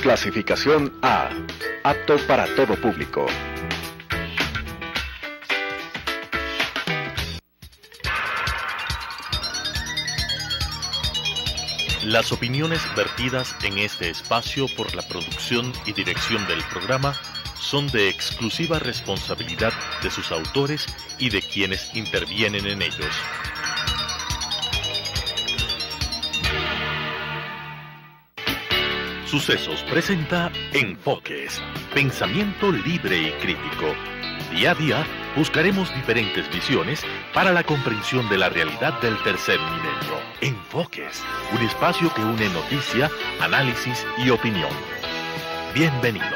Clasificación A. Apto para todo público. Las opiniones vertidas en este espacio por la producción y dirección del programa son de exclusiva responsabilidad de sus autores y de quienes intervienen en ellos. Sucesos presenta Enfoques, pensamiento libre y crítico. Día a día buscaremos diferentes visiones para la comprensión de la realidad del tercer milenio. Enfoques, un espacio que une noticia, análisis y opinión. Bienvenidos.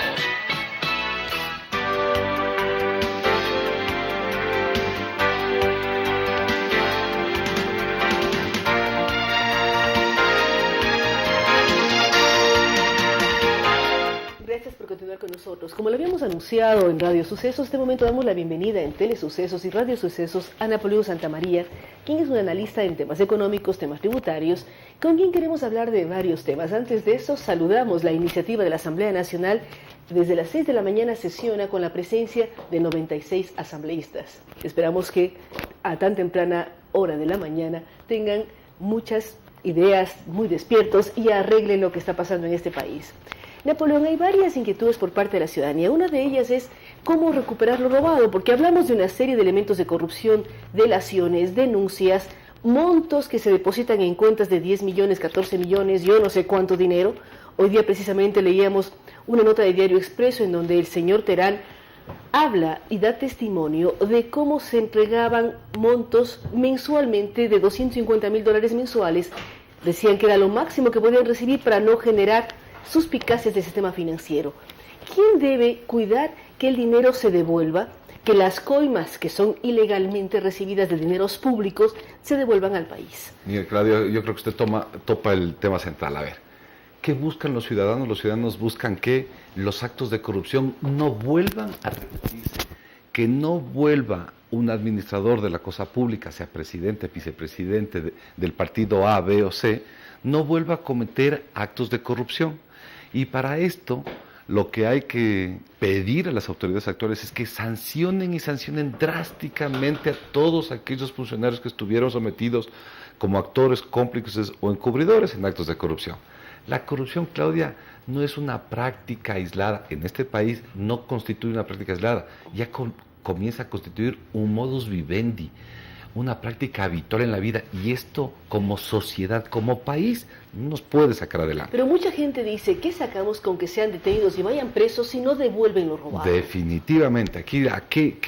Con nosotros. Como lo habíamos anunciado en Radio Sucesos, este momento damos la bienvenida en Telesucesos y Radio Sucesos a Napoleón Santamaría, quien es un analista en temas económicos, temas tributarios, con quien queremos hablar de varios temas. Antes de eso, saludamos la iniciativa de la Asamblea Nacional. Desde las 6 de la mañana sesiona con la presencia de 96 asambleístas. Esperamos que a tan temprana hora de la mañana tengan muchas ideas, muy despiertos y arreglen lo que está pasando en este país. Napoleón, hay varias inquietudes por parte de la ciudadanía. Una de ellas es cómo recuperar lo robado, porque hablamos de una serie de elementos de corrupción, delaciones, denuncias, montos que se depositan en cuentas de 10 millones, 14 millones, yo no sé cuánto dinero. Hoy día precisamente leíamos una nota de Diario Expreso en donde el señor Terán habla y da testimonio de cómo se entregaban montos mensualmente de $250,000 mensuales. Decían que era lo máximo que podían recibir para no generar suspicacias del sistema financiero. ¿Quién debe cuidar que el dinero se devuelva, que las coimas que son ilegalmente recibidas de dineros públicos se devuelvan al país? Mire, Claudio, yo creo que usted topa el tema central. A ver, ¿qué buscan los ciudadanos? Los ciudadanos buscan que los actos de corrupción no vuelvan a repetirse, que no vuelva un administrador de la cosa pública, sea presidente, vicepresidente del partido A, B o C, no vuelva a cometer actos de corrupción. Y para esto, lo que hay que pedir a las autoridades actuales es que sancionen drásticamente a todos aquellos funcionarios que estuvieron sometidos como actores, cómplices o encubridores en actos de corrupción. La corrupción, Claudia, no es una práctica aislada. En este país no constituye una práctica aislada. Ya comienza a constituir un modus vivendi, una práctica habitual en la vida, y esto como sociedad, como país, no nos puede sacar adelante. Pero mucha gente dice, ¿qué sacamos con que sean detenidos y vayan presos si no devuelven lo robado? Definitivamente, aquí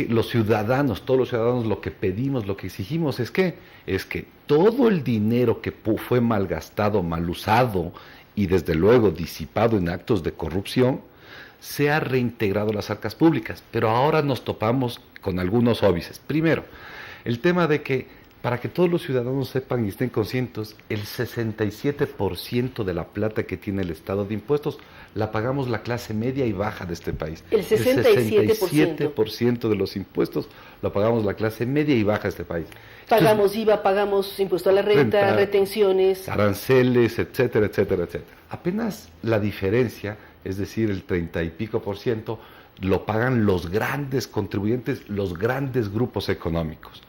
los ciudadanos, todos los ciudadanos, lo que pedimos, lo que exigimos es que todo el dinero que fue malgastado, mal usado y desde luego disipado en actos de corrupción, sea reintegrado a las arcas públicas. Pero ahora nos topamos con algunos óbices. Primero, el tema de que, para que todos los ciudadanos sepan y estén conscientes, el 67% de la plata que tiene el Estado de impuestos la pagamos la clase media y baja de este país. El 67%. 67% de los impuestos lo pagamos la clase media y baja de este país. Pagamos IVA, pagamos impuesto a la renta, retenciones, aranceles, etcétera, etcétera, etcétera. Apenas la diferencia, es decir, el 30 y pico %, lo pagan los grandes contribuyentes, los grandes grupos económicos.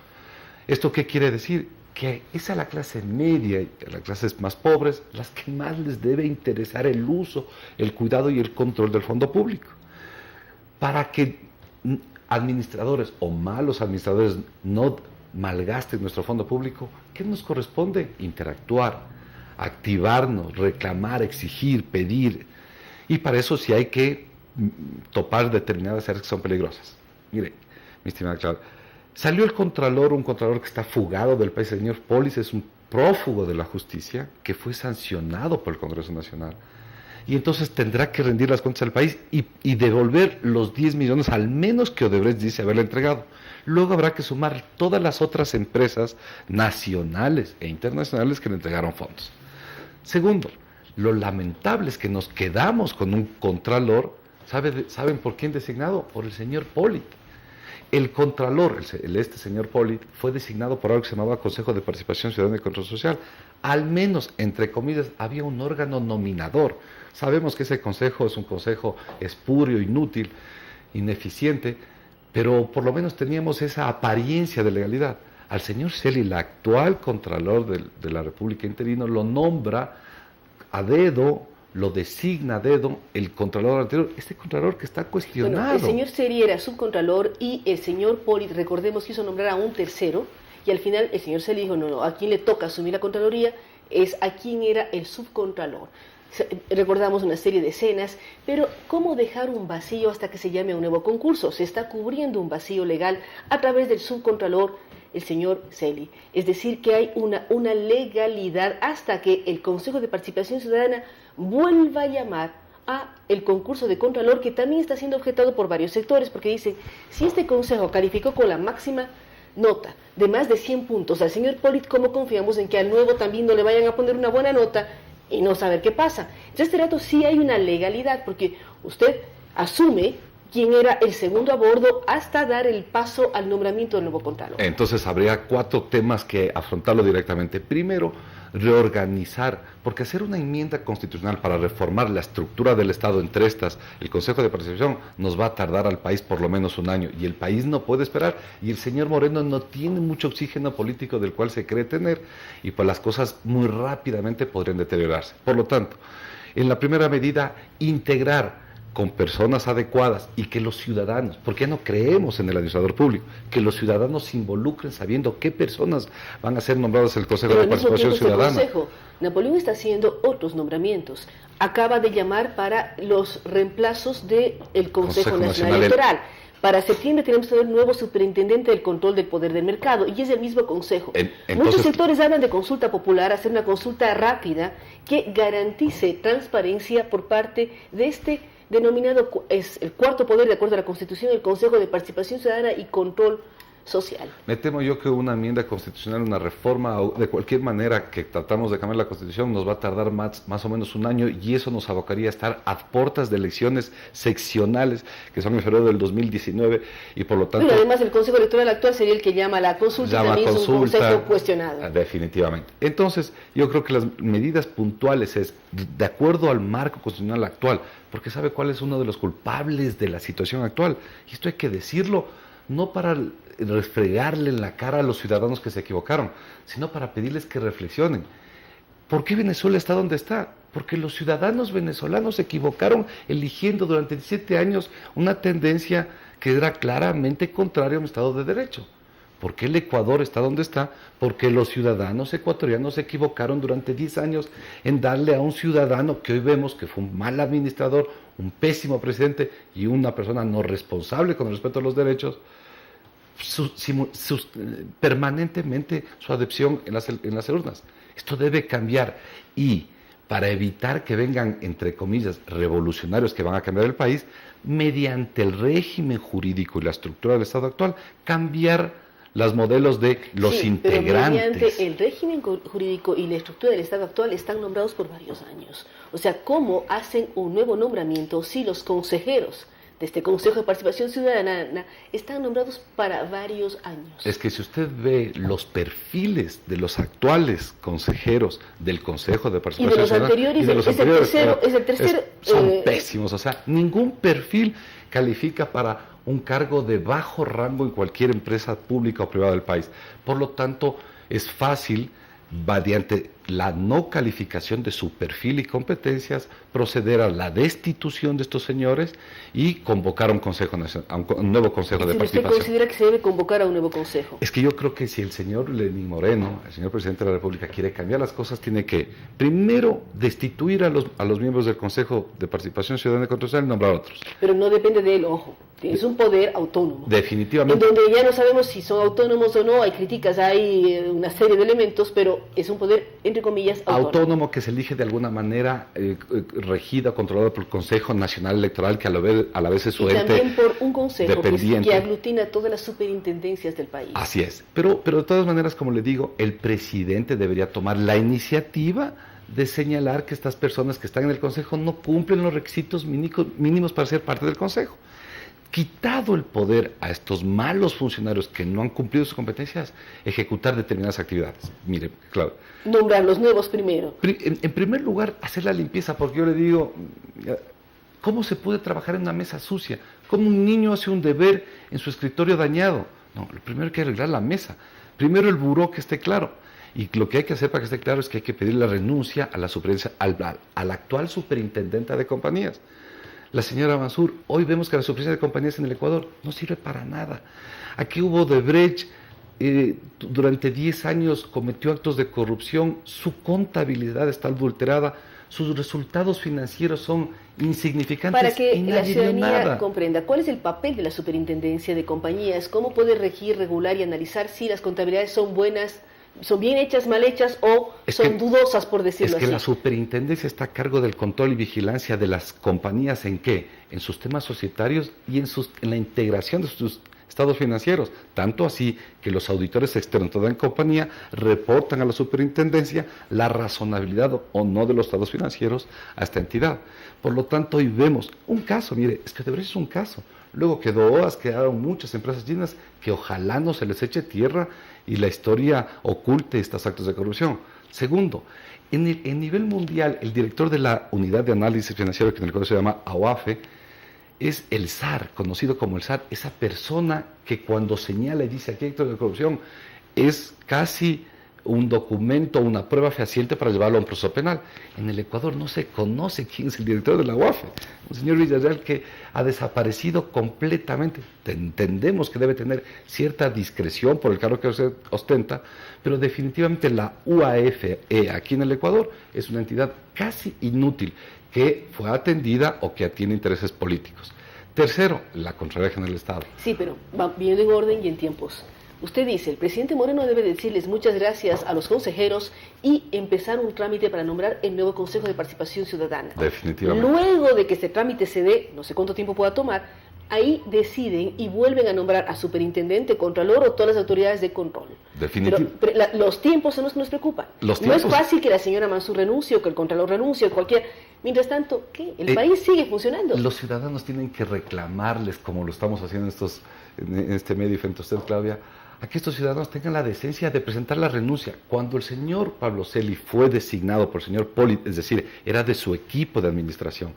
¿Esto qué quiere decir? Que es a la clase media y a las clases más pobres las que más les debe interesar el uso, el cuidado y el control del fondo público. Para que administradores o malos administradores no malgasten nuestro fondo público, ¿qué nos corresponde? Interactuar, activarnos, reclamar, exigir, pedir. Y para eso sí hay que topar determinadas áreas que son peligrosas. Mire, mi estimada Claudia, salió un contralor que está fugado del país, el señor Polis, es un prófugo de la justicia que fue sancionado por el Congreso Nacional. Y entonces tendrá que rendir las cuentas al país y devolver los 10 millones al menos que Odebrecht dice haberle entregado. Luego habrá que sumar todas las otras empresas nacionales e internacionales que le entregaron fondos. Segundo, lo lamentable es que nos quedamos con un contralor. ¿Saben por quién designado? Por el señor Poli. El contralor, este señor Poli, fue designado por algo que se llamaba Consejo de Participación Ciudadana y Control Social. al menos, entre comillas, había un órgano nominador. Sabemos que ese consejo es un consejo espurio, inútil, ineficiente, pero por lo menos teníamos esa apariencia de legalidad. Al señor Celi, el actual Contralor de la República interino, lo nombra a dedo, lo designa a dedo el Contralor anterior, este Contralor que está cuestionado. Bueno, el señor Celi era subcontralor y el señor Polit, recordemos, quiso nombrar a un tercero, y al final el señor Celi dijo, no, a quien le toca asumir la Contraloría es a quien era el subcontralor. Recordamos una serie de escenas, pero ¿cómo dejar un vacío hasta que se llame a un nuevo concurso? Se está cubriendo un vacío legal a través del subcontralor, el señor Celi. Es decir, que hay una legalidad hasta que el Consejo de Participación Ciudadana vuelva a llamar a el concurso de contralor, que también está siendo objetado por varios sectores, porque dicen, si este consejo calificó con la máxima nota de más de 100 puntos al señor Polit, ¿cómo confiamos en que al nuevo también no le vayan a poner una buena nota y no saber qué pasa? Entonces, este rato sí hay una legalidad, porque usted asume quién era el segundo a bordo hasta dar el paso al nombramiento del nuevo contralor. Entonces habría 4 temas que afrontarlo directamente. Primero, reorganizar, porque hacer una enmienda constitucional para reformar la estructura del Estado entre estas, el Consejo de Participación, nos va a tardar al país por lo menos un año, y el país no puede esperar, y el señor Moreno no tiene mucho oxígeno político del cual se cree tener, y pues las cosas muy rápidamente podrían deteriorarse. Por lo tanto, en la primera medida, integrar con personas adecuadas y que los ciudadanos, porque ya no creemos en el administrador público, que los ciudadanos se involucren sabiendo qué personas van a ser nombradas en el Consejo de Participación Ciudadana. Napoleón está haciendo otros nombramientos. Acaba de llamar para los reemplazos del Consejo Nacional Electoral. Para septiembre tenemos que tener un nuevo superintendente del control del poder del mercado, y es el mismo consejo. Muchos sectores hablan de consulta popular, hacer una consulta rápida que garantice transparencia por parte de este denominado, es el cuarto poder de acuerdo a la Constitución, el Consejo de Participación Ciudadana y Control Social. Me temo yo que una enmienda constitucional, una reforma, o de cualquier manera que tratamos de cambiar la Constitución, nos va a tardar más o menos un año, y eso nos abocaría a estar a puertas de elecciones seccionales que son en febrero del 2019, y por lo tanto... Pero además el Consejo Electoral actual sería el que llama a la consulta, y también es un consejo cuestionado. Definitivamente. Entonces, yo creo que las medidas puntuales es, de acuerdo al marco constitucional actual, porque sabe cuál es uno de los culpables de la situación actual, y esto hay que decirlo, no para refregarle en la cara a los ciudadanos que se equivocaron, sino para pedirles que reflexionen. ¿Por qué Venezuela está donde está? Porque los ciudadanos venezolanos se equivocaron eligiendo durante 17 años una tendencia que era claramente contraria a un Estado de Derecho. ¿Por qué el Ecuador está donde está? Porque los ciudadanos ecuatorianos se equivocaron durante 10 años en darle a un ciudadano que hoy vemos que fue un mal administrador, un pésimo presidente y una persona no responsable con respecto a los derechos, permanentemente su adhesión en las urnas. Esto debe cambiar, y para evitar que vengan, entre comillas, revolucionarios que van a cambiar el país, mediante el régimen jurídico y la estructura del Estado actual, cambiar los modelos de los integrantes. Pero mediante el régimen jurídico y la estructura del Estado actual están nombrados por varios años. O sea, ¿cómo hacen un nuevo nombramiento si los consejeros de este Consejo de Participación Ciudadana están nombrados para varios años? Es que si usted ve los perfiles de los actuales consejeros del Consejo de Participación Ciudadana y de los anteriores, es el tercero, son pésimos. O sea, ningún perfil califica para un cargo de bajo rango en cualquier empresa pública o privada del país. Por lo tanto, es fácil, mediante la no calificación de su perfil y competencias, proceder a la destitución de estos señores y convocar a un consejo nacional, a un nuevo consejo de participación. ¿Usted considera que se debe convocar a un nuevo consejo? Es que yo creo que si el señor Lenín Moreno, el señor presidente de la República, quiere cambiar las cosas, tiene que primero destituir a los miembros del Consejo de Participación Ciudadana y Control Social y nombrar a otros. Pero no depende de él, ojo. Es un poder autónomo. Definitivamente. En donde ya no sabemos si son autónomos o no, hay críticas, hay una serie de elementos, pero es un poder, entre comillas, autónomo que se elige de alguna manera regida, controlada por el Consejo Nacional Electoral, que a la vez es su ente también por un consejo dependiente, que aglutina todas las superintendencias del país. Así es. Pero de todas maneras, como le digo, el presidente debería tomar la iniciativa de señalar que estas personas que están en el Consejo no cumplen los requisitos mínimos para ser parte del Consejo. quitado el poder a estos malos funcionarios que no han cumplido sus competencias, ejecutar determinadas actividades. Mire, claro. Nombrar los nuevos primero. En primer lugar, hacer la limpieza, porque yo le digo, ¿cómo se puede trabajar en una mesa sucia? ¿Cómo un niño hace un deber en su escritorio dañado? No, lo primero hay que arreglar la mesa. Primero el buró que esté claro. Y lo que hay que hacer para que esté claro es que hay que pedir la renuncia a la al actual superintendente de compañías. La señora Mansur, hoy vemos que la superintendencia de compañías en el Ecuador no sirve para nada. Aquí hubo Odebrecht, durante 10 años cometió actos de corrupción, su contabilidad está adulterada, sus resultados financieros son insignificantes. Para que y la nadie vio ciudadanía nada. comprenda, ¿cuál es el papel de la superintendencia de compañías? ¿Cómo puede regir, regular y analizar si las contabilidades son buenas, son bien hechas, mal hechas o son dudosas, por decirlo así? Es que la superintendencia está a cargo del control y vigilancia de las compañías. ¿En qué? En sus temas societarios y en la integración de sus estados financieros. Tanto así que los auditores externos de la compañía reportan a la superintendencia la razonabilidad o no de los estados financieros a esta entidad. Por lo tanto, hoy vemos un caso, mire, es que Odebrecht es un caso. Luego quedaron muchas empresas chinas que ojalá no se les eche tierra y la historia oculte estos actos de corrupción. Segundo, en nivel mundial, el director de la unidad de análisis financiero, que en el Ecuador se llama AOAFE, es el SAR, conocido como el SAR, esa persona que cuando señala y dice aquí hay actos de corrupción, es casi un documento, una prueba fehaciente para llevarlo a un proceso penal. En el Ecuador no se conoce quién es el director de la UAFE, un señor Villarreal que ha desaparecido completamente. Entendemos que debe tener cierta discreción por el cargo que usted ostenta, pero definitivamente la UAFE aquí en el Ecuador es una entidad casi inútil que fue atendida o que tiene intereses políticos. Tercero, la Contraloría General del Estado. Sí, pero va viendo en orden y en tiempos. Usted dice, el presidente Moreno debe decirles muchas gracias a los consejeros y empezar un trámite para nombrar el nuevo Consejo de Participación Ciudadana. Definitivamente. Luego de que este trámite se dé, no sé cuánto tiempo pueda tomar, ahí deciden y vuelven a nombrar a superintendente, contralor o todas las autoridades de control. Definitivamente. Pero los tiempos son los que nos preocupan. No es fácil que la señora Mansur renuncie o que el contralor renuncie o cualquier... Mientras tanto, ¿qué? El país sigue funcionando. Los ciudadanos tienen que reclamarles, como lo estamos haciendo en este medio frente a usted, Claudia, a que estos ciudadanos tengan la decencia de presentar la renuncia. Cuando el señor Pablo Celi fue designado por el señor Poli, es decir, era de su equipo de administración,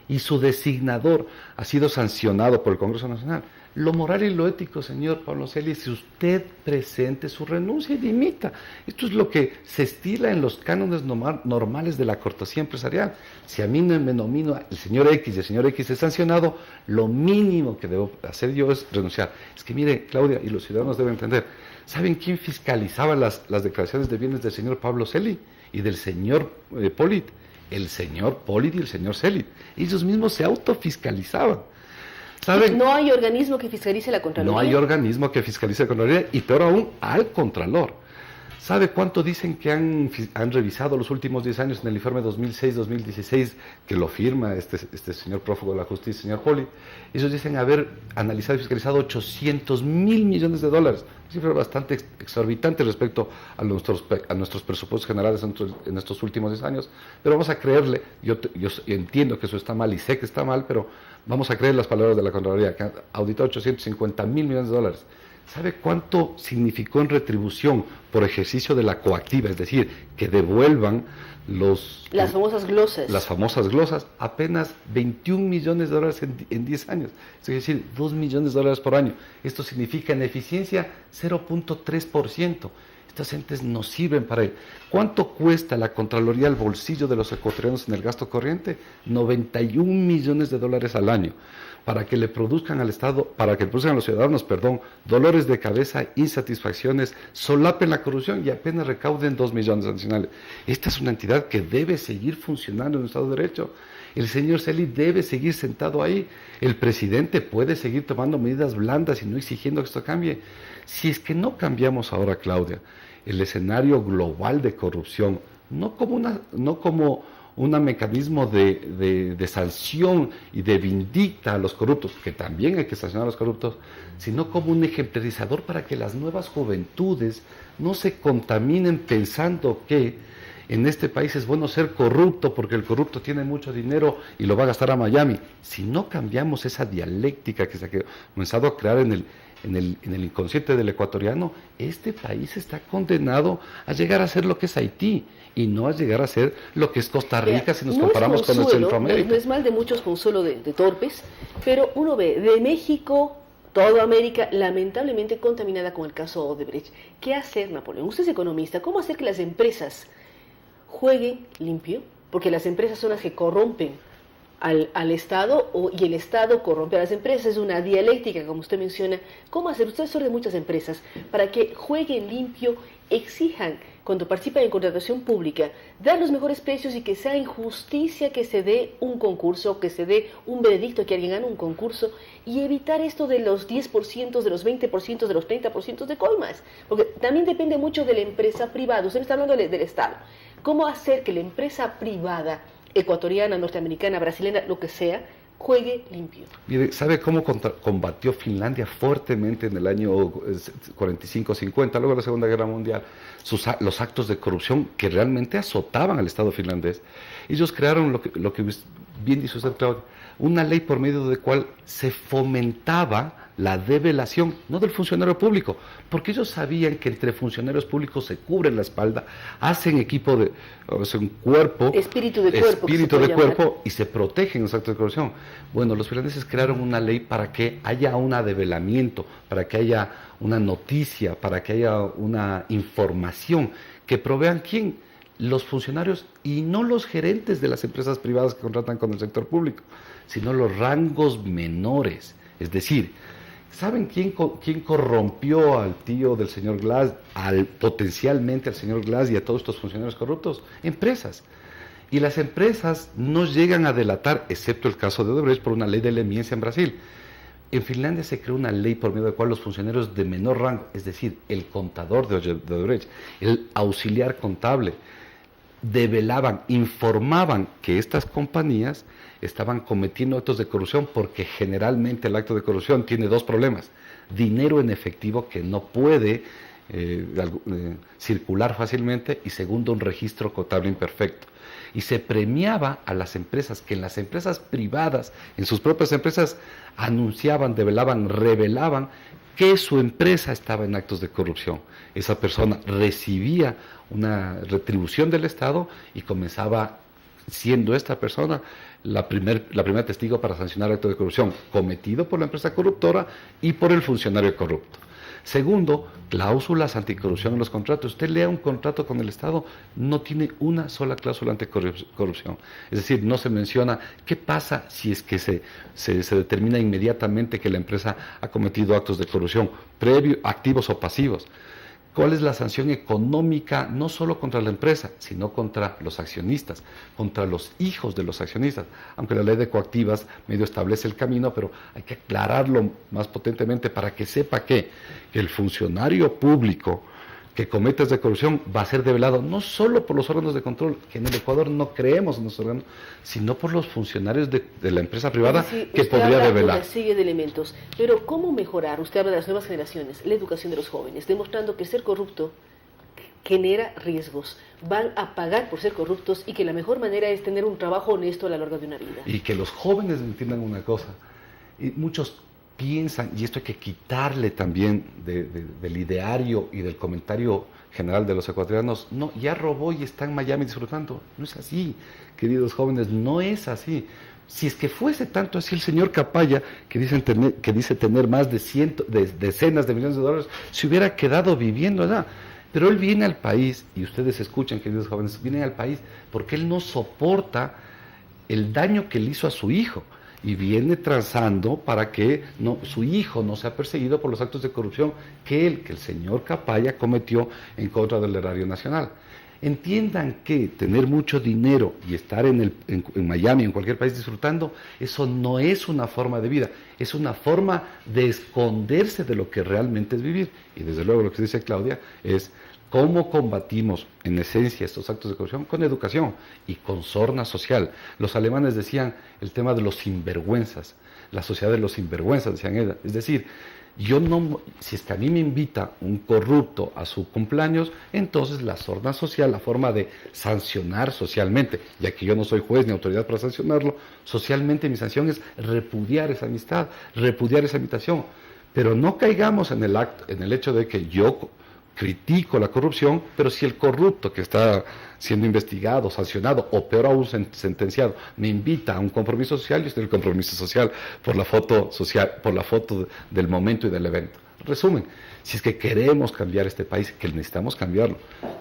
y su designador ha sido sancionado por el Congreso Nacional, lo moral y lo ético, señor Pablo Celi, es si usted presente su renuncia y dimita. Esto es lo que se estila en los cánones normales de la cortesía empresarial. Si a mí no me nomino el señor X y el señor X es sancionado, lo mínimo que debo hacer yo es renunciar. Es que mire, Claudia, y los ciudadanos deben entender, ¿saben quién fiscalizaba las declaraciones de bienes del señor Pablo Celi y del señor Polit? El señor Polit y el señor Celi. Ellos mismos se autofiscalizaban. ¿Saben? No hay organismo que fiscalice la Contraloría. No hay organismo que fiscalice la Contraloría y peor aún al Contralor. ¿Sabe cuánto dicen que han revisado los últimos 10 años en el informe 2006-2016 que lo firma este señor prófugo de la justicia, señor Poli? Ellos dicen haber analizado y fiscalizado 800 mil millones de dólares, cifra bastante exorbitante respecto a nuestros presupuestos generales en estos últimos 10 años, pero vamos a creerle, yo entiendo que eso está mal y sé que está mal, pero vamos a creer las palabras de la Contraloría, que ha auditado 850 mil millones de dólares. ¿Sabe cuánto significó en retribución por ejercicio de la coactiva? Es decir, que devuelvan las famosas glosas. Las famosas glosas, apenas 21 millones de dólares en 10 años. Es decir, 2 millones de dólares por año. Esto significa en eficiencia 0.3%. Estas entes no sirven para él. ¿Cuánto cuesta la Contraloría al bolsillo de los ecuatorianos en el gasto corriente? 91 millones de dólares al año. Para que le produzcan al Estado, para que produzcan a los ciudadanos, dolores de cabeza, insatisfacciones, solapen la corrupción y apenas recauden 2 millones adicionales. Esta es una entidad que debe seguir funcionando en un Estado de Derecho. El señor Celi debe seguir sentado ahí. El presidente puede seguir tomando medidas blandas y no exigiendo que esto cambie. Si es que no cambiamos ahora, Claudia, el escenario global de corrupción, no como un mecanismo de sanción y de vindicta a los corruptos, que también hay que sancionar a los corruptos, sino como un ejemplarizador para que las nuevas juventudes no se contaminen pensando que en este país es bueno ser corrupto porque el corrupto tiene mucho dinero y lo va a gastar a Miami. Si no cambiamos esa dialéctica que se ha comenzado a crear en el inconsciente del ecuatoriano, este país está condenado a llegar a ser lo que es Haití y no a llegar a ser lo que es Costa Rica si nos comparamos con el Centroamérica. No es mal de muchos consuelo de torpes, pero uno ve de México, toda América lamentablemente contaminada con el caso Odebrecht. ¿Qué hacer, Napoleón? Usted es economista. ¿Cómo hacer que las empresas jueguen limpio? Porque las empresas son las que corrompen al Estado y el Estado corrompe a las empresas. Es una dialéctica, como usted menciona. ¿Cómo hacer? Usted es de muchas empresas para que jueguen limpio, exijan cuando participan en contratación pública, dar los mejores precios y que sea injusticia que se dé un concurso, que se dé un veredicto, que alguien gane un concurso, y evitar esto de los 10%, de los 20%, de los 30% de coimas, porque también depende mucho de la empresa privada. Usted me está hablando del Estado. ¿Cómo hacer que la empresa privada, ecuatoriana, norteamericana, brasileña, lo que sea, juegue limpio? Mire, ¿sabe cómo combatió Finlandia fuertemente en el año 45-50, luego de la Segunda Guerra Mundial, los actos de corrupción que realmente azotaban al Estado finlandés? Ellos crearon lo que bien dice usted, Claudia, una ley por medio de cual se fomentaba la develación, no del funcionario público, porque ellos sabían que entre funcionarios públicos se cubren la espalda, hacen equipo de, un cuerpo, espíritu de cuerpo, y se protegen los actos de corrupción. Bueno, los finlandeses crearon una ley para que haya un develamiento, para que haya una noticia, para que haya una información que provean quién, los funcionarios y no los gerentes de las empresas privadas que contratan con el sector público, sino los rangos menores, es decir, ¿saben quién corrompió al tío del señor Glass, potencialmente al señor Glass y a todos estos funcionarios corruptos? Empresas. Y las empresas no llegan a delatar, excepto el caso de Odebrecht, por una ley de leniència en Brasil. En Finlandia se creó una ley por medio de la cual los funcionarios de menor rango, es decir, el contador de Odebrecht, el auxiliar contable, develaban, informaban que estas compañías estaban cometiendo actos de corrupción, porque generalmente el acto de corrupción tiene dos problemas: dinero en efectivo que no puede circular fácilmente, y segundo, un registro contable imperfecto. Y se premiaba a las empresas que en las empresas privadas, en sus propias empresas, anunciaban, develaban, revelaban que su empresa estaba en actos de corrupción. Esa persona recibía una retribución del Estado y comenzaba, siendo esta persona la primera testigo para sancionar acto de corrupción cometido por la empresa corruptora y por el funcionario corrupto. Segundo, cláusulas anticorrupción en los contratos. Usted lea un contrato con el Estado, no tiene una sola cláusula anticorrupción. Es decir, no se menciona qué pasa si es que se determina inmediatamente que la empresa ha cometido actos de corrupción, activos o pasivos. ¿Cuál es la sanción económica, no solo contra la empresa, sino contra los accionistas, contra los hijos de los accionistas? Aunque la ley de coactivas medio establece el camino, pero hay que aclararlo más potentemente para que sepa que el funcionario público que comete actos de corrupción va a ser develado no solo por los órganos de control, que en el Ecuador no creemos en los órganos, sino por los funcionarios de la empresa privada, que podría develar. Una serie de elementos. Pero ¿cómo mejorar? Usted habla de las nuevas generaciones, la educación de los jóvenes, demostrando que ser corrupto genera riesgos. Van a pagar por ser corruptos y que la mejor manera es tener un trabajo honesto a lo largo de una vida. Y que los jóvenes entiendan una cosa. Y muchos piensan, y esto hay que quitarle también del ideario y del comentario general de los ecuatorianos, no, ya robó y está en Miami disfrutando. No es así, queridos jóvenes, no es así. Si es que fuese tanto así, el señor Capaya, que dice tener más de decenas de millones de dólares, se hubiera quedado viviendo allá. Pero él viene al país, y ustedes escuchan, queridos jóvenes, viene al país porque él no soporta el daño que le hizo a su hijo. Y viene transando para que su hijo no sea perseguido por los actos de corrupción que el señor Capaya cometió en contra del erario nacional. Entiendan que tener mucho dinero y estar en Miami, en cualquier país disfrutando, eso no es una forma de vida, es una forma de esconderse de lo que realmente es vivir. Y desde luego lo que dice Claudia es ¿Cómo combatimos en esencia estos actos de corrupción? Con educación y con sorna social. Los alemanes decían el tema de los sinvergüenzas, la sociedad de los sinvergüenzas, decían ellos. Es decir, yo no, si es que a mí me invita un corrupto a su cumpleaños, entonces la sorna social, la forma de sancionar socialmente, ya que yo no soy juez ni autoridad para sancionarlo, socialmente mi sanción es repudiar esa amistad, repudiar esa invitación. Pero no caigamos en el hecho de que yo critico la corrupción, pero si el corrupto que está siendo investigado, sancionado o peor aún sentenciado me invita a un compromiso social, yo estoy en el compromiso social por la foto del momento y del evento. Resumen, si es que queremos cambiar este país, que necesitamos cambiarlo,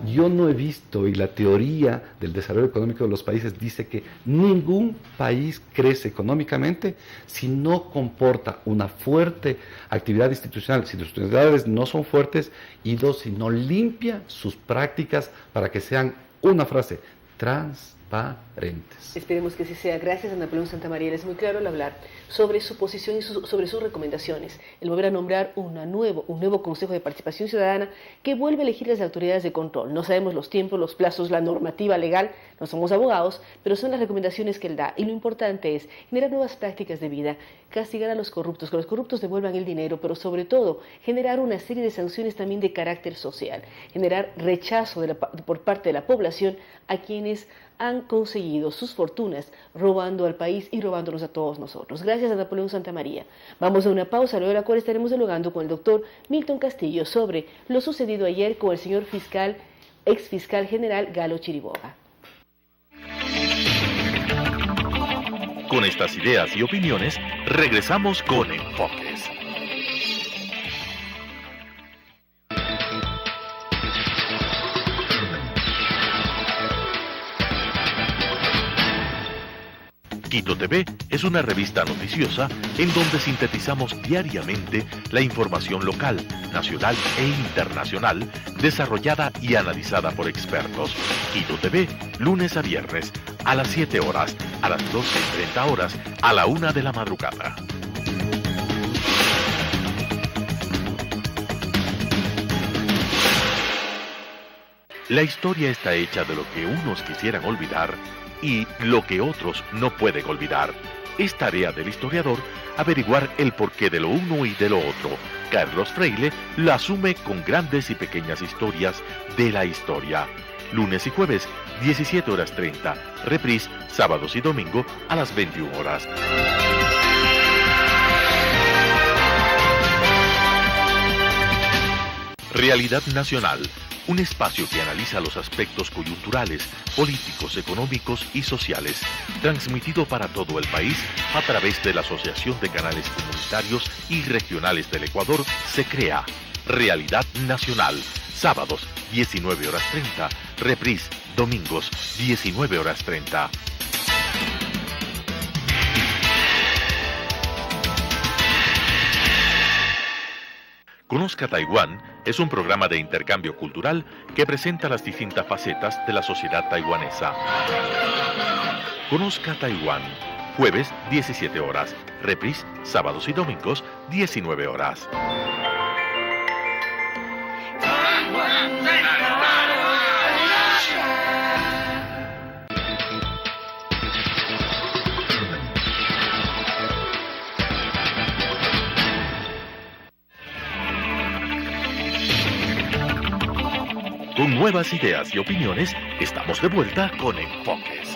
yo no he visto, y la teoría del desarrollo económico de los países dice que ningún país crece económicamente si no comporta una fuerte actividad institucional, si las institucionalidades no son fuertes, y dos, si no limpia sus prácticas para que sean, una frase, transparentes. Esperemos que así sea. Gracias a Napoleón Santamaría. Es muy claro al hablar sobre su posición y sobre sus recomendaciones. El volver a nombrar un nuevo Consejo de Participación Ciudadana que vuelve a elegir las autoridades de control. No sabemos los tiempos, los plazos, la normativa legal, no somos abogados, pero son las recomendaciones que él da. Y lo importante es generar nuevas prácticas de vida, castigar a los corruptos, que los corruptos devuelvan el dinero, pero sobre todo generar una serie de sanciones también de carácter social, generar rechazo por parte de la población a quienes han conseguido sus fortunas robando al país y robándonos a todos nosotros. Gracias a Napoleón Santamaría. Vamos a una pausa, luego de la cual estaremos dialogando con el doctor Milton Castillo sobre lo sucedido ayer con el señor ex fiscal general Galo Chiriboga. Con estas ideas y opiniones, regresamos con Enfoques. Quito TV es una revista noticiosa en donde sintetizamos diariamente la información local, nacional e internacional, desarrollada y analizada por expertos. Quito TV, lunes a viernes, a las 7 horas, a las 12:30 horas, a la 1 de la madrugada. La historia está hecha de lo que unos quisieran olvidar y lo que otros no pueden olvidar. Es tarea del historiador averiguar el porqué de lo uno y de lo otro. Carlos Freire la asume con grandes y pequeñas historias de la historia. Lunes y jueves, 17:30. Reprise, sábados y domingo a las 21 horas. Realidad Nacional. Un espacio que analiza los aspectos coyunturales, políticos, económicos y sociales, transmitido para todo el país a través de la Asociación de Canales Comunitarios y Regionales del Ecuador, se crea Realidad Nacional, sábados 19:30, reprise, domingos 19:30. Conozca Taiwán es un programa de intercambio cultural que presenta las distintas facetas de la sociedad taiwanesa. Conozca Taiwán, jueves 17 horas, reprise, sábados y domingos 19 horas. Con nuevas ideas y opiniones, estamos de vuelta con Enfoques.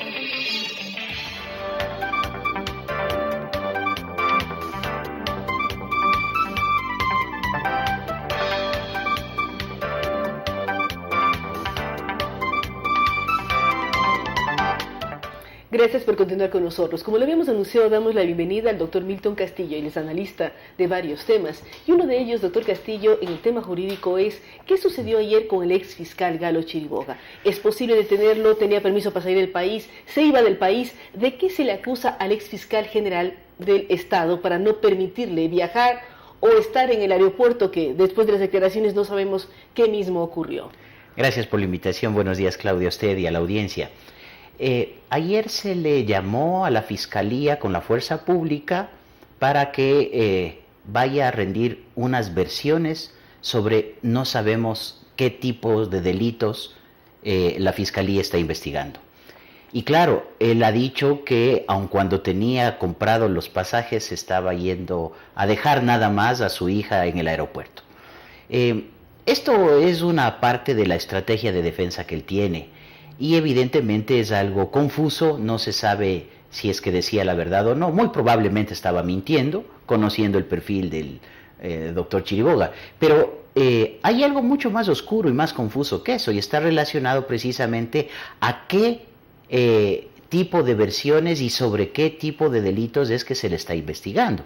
Gracias por continuar con nosotros. Como lo habíamos anunciado, damos la bienvenida al doctor Milton Castillo, él es analista de varios temas. Y uno de ellos, doctor Castillo, en el tema jurídico es, ¿qué sucedió ayer con el ex fiscal Galo Chiriboga? ¿Es posible detenerlo? ¿Tenía permiso para salir del país? ¿Se iba del país? ¿De qué se le acusa al ex fiscal general del Estado para no permitirle viajar o estar en el aeropuerto, que después de las declaraciones no sabemos qué mismo ocurrió? Gracias por la invitación. Buenos días, Claudia, a usted y a la audiencia. Ayer se le llamó a la Fiscalía con la fuerza pública para que vaya a rendir unas versiones sobre no sabemos qué tipos de delitos la Fiscalía está investigando. Y claro, él ha dicho que aun cuando tenía comprado los pasajes, estaba yendo a dejar nada más a su hija en el aeropuerto. Esto es una parte de la estrategia de defensa que él tiene y evidentemente es algo confuso, no se sabe si es que decía la verdad o no, muy probablemente estaba mintiendo, conociendo el perfil del doctor Chiriboga, pero hay algo mucho más oscuro y más confuso que eso y está relacionado precisamente a qué tipo de versiones y sobre qué tipo de delitos es que se le está investigando.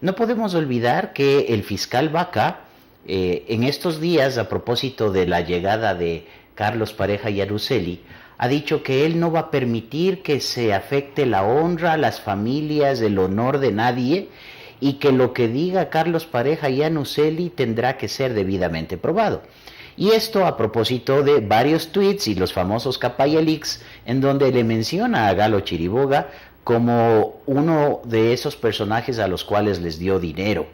No podemos olvidar que el fiscal Vaca, en estos días, a propósito de la llegada de Carlos Pareja Yannuzeli, ha dicho que él no va a permitir que se afecte la honra, las familias, el honor de nadie, y que lo que diga Carlos Pareja Yannuzeli tendrá que ser debidamente probado. Y esto a propósito de varios tweets y los famosos Capaya Leaks, en donde le menciona a Galo Chiriboga como uno de esos personajes a los cuales les dio dinero.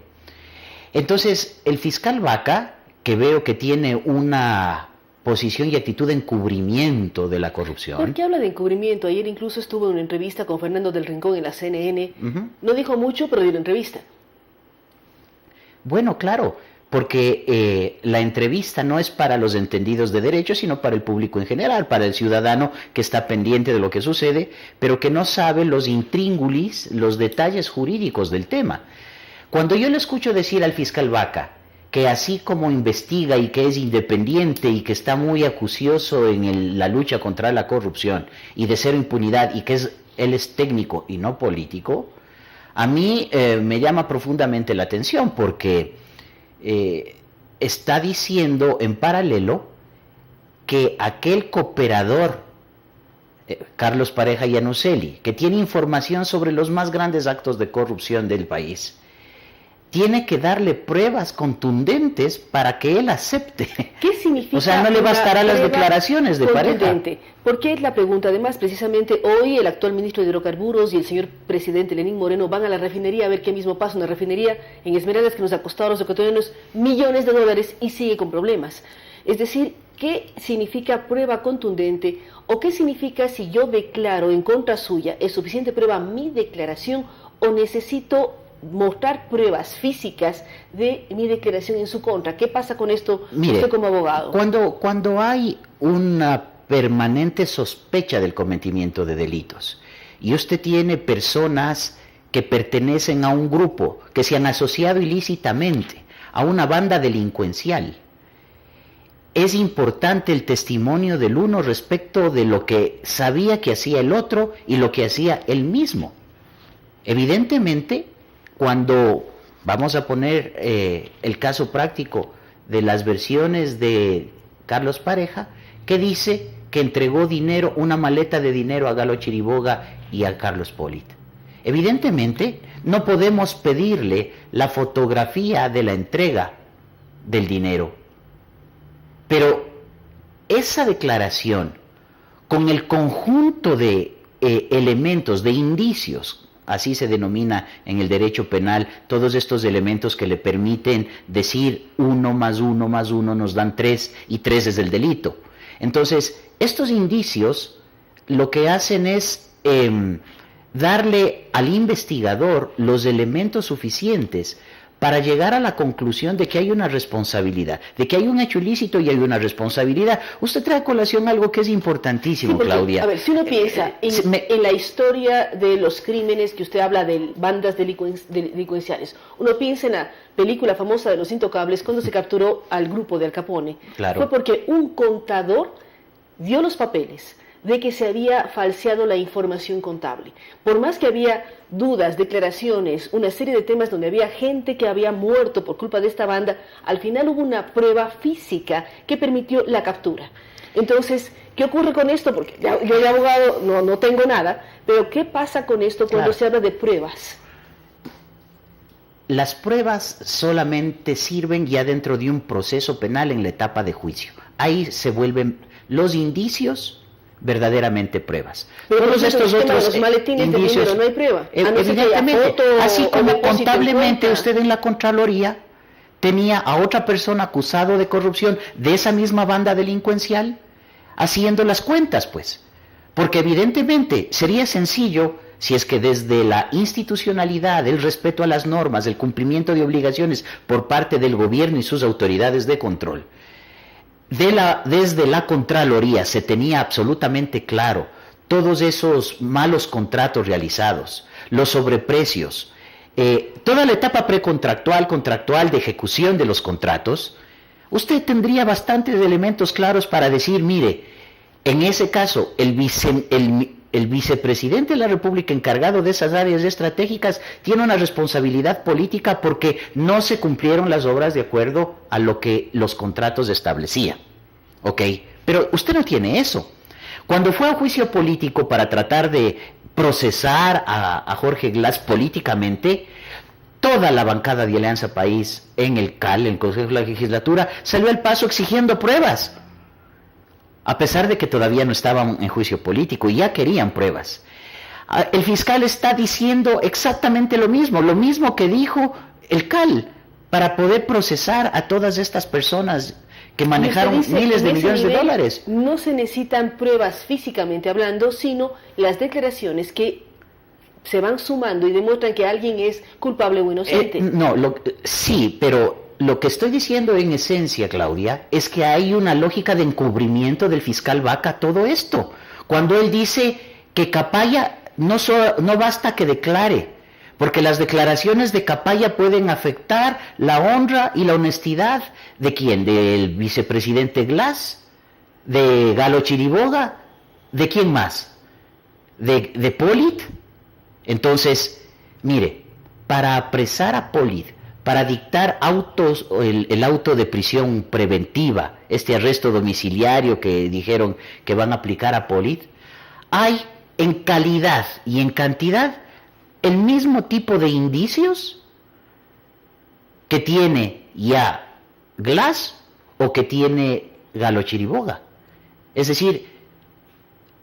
Entonces, el fiscal Vaca, que veo que tiene una posición y actitud de encubrimiento de la corrupción. ¿Por qué habla de encubrimiento? Ayer incluso estuvo en una entrevista con Fernando del Rincón en la CNN. No dijo mucho, pero dio una entrevista. Bueno, claro, porque la entrevista no es para los entendidos de derecho, sino para el público en general, para el ciudadano que está pendiente de lo que sucede, pero que no sabe los intríngulis, los detalles jurídicos del tema. Cuando yo le escucho decir al fiscal Vaca que así como investiga y que es independiente y que está muy acucioso en la lucha contra la corrupción y de cero impunidad y que él es técnico y no político, a mí me llama profundamente la atención porque está diciendo en paralelo que aquel cooperador, Carlos Pareja Yannuzeli, que tiene información sobre los más grandes actos de corrupción del país, tiene que darle pruebas contundentes para que él acepte. ¿Qué significa? O sea, no le bastará las declaraciones de Pareja. ¿Por qué es la pregunta? Además, precisamente hoy el actual ministro de Hidrocarburos y el señor presidente Lenín Moreno van a la refinería a ver qué mismo pasa. Una refinería en Esmeraldas que nos ha costado a los ecuatorianos millones de dólares y sigue con problemas. Es decir, ¿qué significa prueba contundente? ¿O qué significa si yo declaro en contra suya, es suficiente prueba mi declaración o necesito mostrar pruebas físicas de mi declaración en su contra? ¿Qué pasa con esto? Mire, usted como abogado. Cuando hay una permanente sospecha del cometimiento de delitos y usted tiene personas que pertenecen a un grupo, que se han asociado ilícitamente a una banda delincuencial, es importante el testimonio del uno respecto de lo que sabía que hacía el otro y lo que hacía él mismo. Evidentemente, cuando vamos a poner el caso práctico de las versiones de Carlos Pareja, que dice que entregó dinero, una maleta de dinero a Galo Chiriboga y a Carlos Polit. Evidentemente, no podemos pedirle la fotografía de la entrega del dinero, pero esa declaración, con el conjunto de elementos, de indicios, así se denomina en el derecho penal, todos estos elementos que le permiten decir 1 más 1 más 1 nos dan 3 y 3 es el delito. Entonces, estos indicios lo que hacen es darle al investigador los elementos suficientes para llegar a la conclusión de que hay una responsabilidad, de que hay un hecho ilícito y hay una responsabilidad. Usted trae a colación algo que es importantísimo, sí, porque, Claudia. A ver, si uno piensa en la historia de los crímenes que usted habla de bandas delincuenciales, uno piensa en la película famosa de Los Intocables, cuando se capturó al grupo de Al Capone. Claro. Fue porque un contador dio los papeles de que se había falseado la información contable. Por más que había dudas, declaraciones, una serie de temas donde había gente que había muerto por culpa de esta banda, al final hubo una prueba física que permitió la captura. Entonces, ¿qué ocurre con esto? Porque yo de abogado no tengo nada, pero ¿qué pasa con esto cuando se habla de pruebas? Las pruebas solamente sirven ya dentro de un proceso penal en la etapa de juicio. Ahí se vuelven los indicios verdaderamente pruebas. Pero todos estos otros los maletines indicios, de dinero, no hay prueba. Evidentemente, así como contablemente usted en la Contraloría tenía a otra persona acusado de corrupción de esa misma banda delincuencial haciendo las cuentas, pues. Porque evidentemente sería sencillo si es que desde la institucionalidad, el respeto a las normas, el cumplimiento de obligaciones por parte del gobierno y sus autoridades de control, desde la Contraloría se tenía absolutamente claro todos esos malos contratos realizados, los sobreprecios, toda la etapa precontractual, contractual de ejecución de los contratos, usted tendría bastantes elementos claros para decir, mire, en ese caso, el vicepresidente de la República encargado de esas áreas estratégicas tiene una responsabilidad política porque no se cumplieron las obras de acuerdo a lo que los contratos establecían. ¿Ok? Pero usted no tiene eso. Cuando fue a juicio político para tratar de procesar a Jorge Glass políticamente, toda la bancada de Alianza País en el CAL, en el Consejo de la Legislatura, salió al paso exigiendo pruebas, a pesar de que todavía no estaban en juicio político y ya querían pruebas. El fiscal está diciendo exactamente lo mismo que dijo el CAL, para poder procesar a todas estas personas que manejaron miles de millones de dólares. No se necesitan pruebas físicamente hablando, sino las declaraciones que se van sumando y demuestran que alguien es culpable o inocente. Sí, pero lo que estoy diciendo en esencia, Claudia, es que hay una lógica de encubrimiento del fiscal Vaca a todo esto. Cuando él dice que Capaya no basta que declare, porque las declaraciones de Capaya pueden afectar la honra y la honestidad ¿de quién? Del vicepresidente Glass, de Galo Chiriboga, ¿de quién más? ¿De Polit? Entonces, mire, para apresar a Polit, para dictar el auto de prisión preventiva, este arresto domiciliario que dijeron que van a aplicar a Polit, hay en calidad y en cantidad el mismo tipo de indicios que tiene ya Glass o que tiene Galo Chiriboga. Es decir,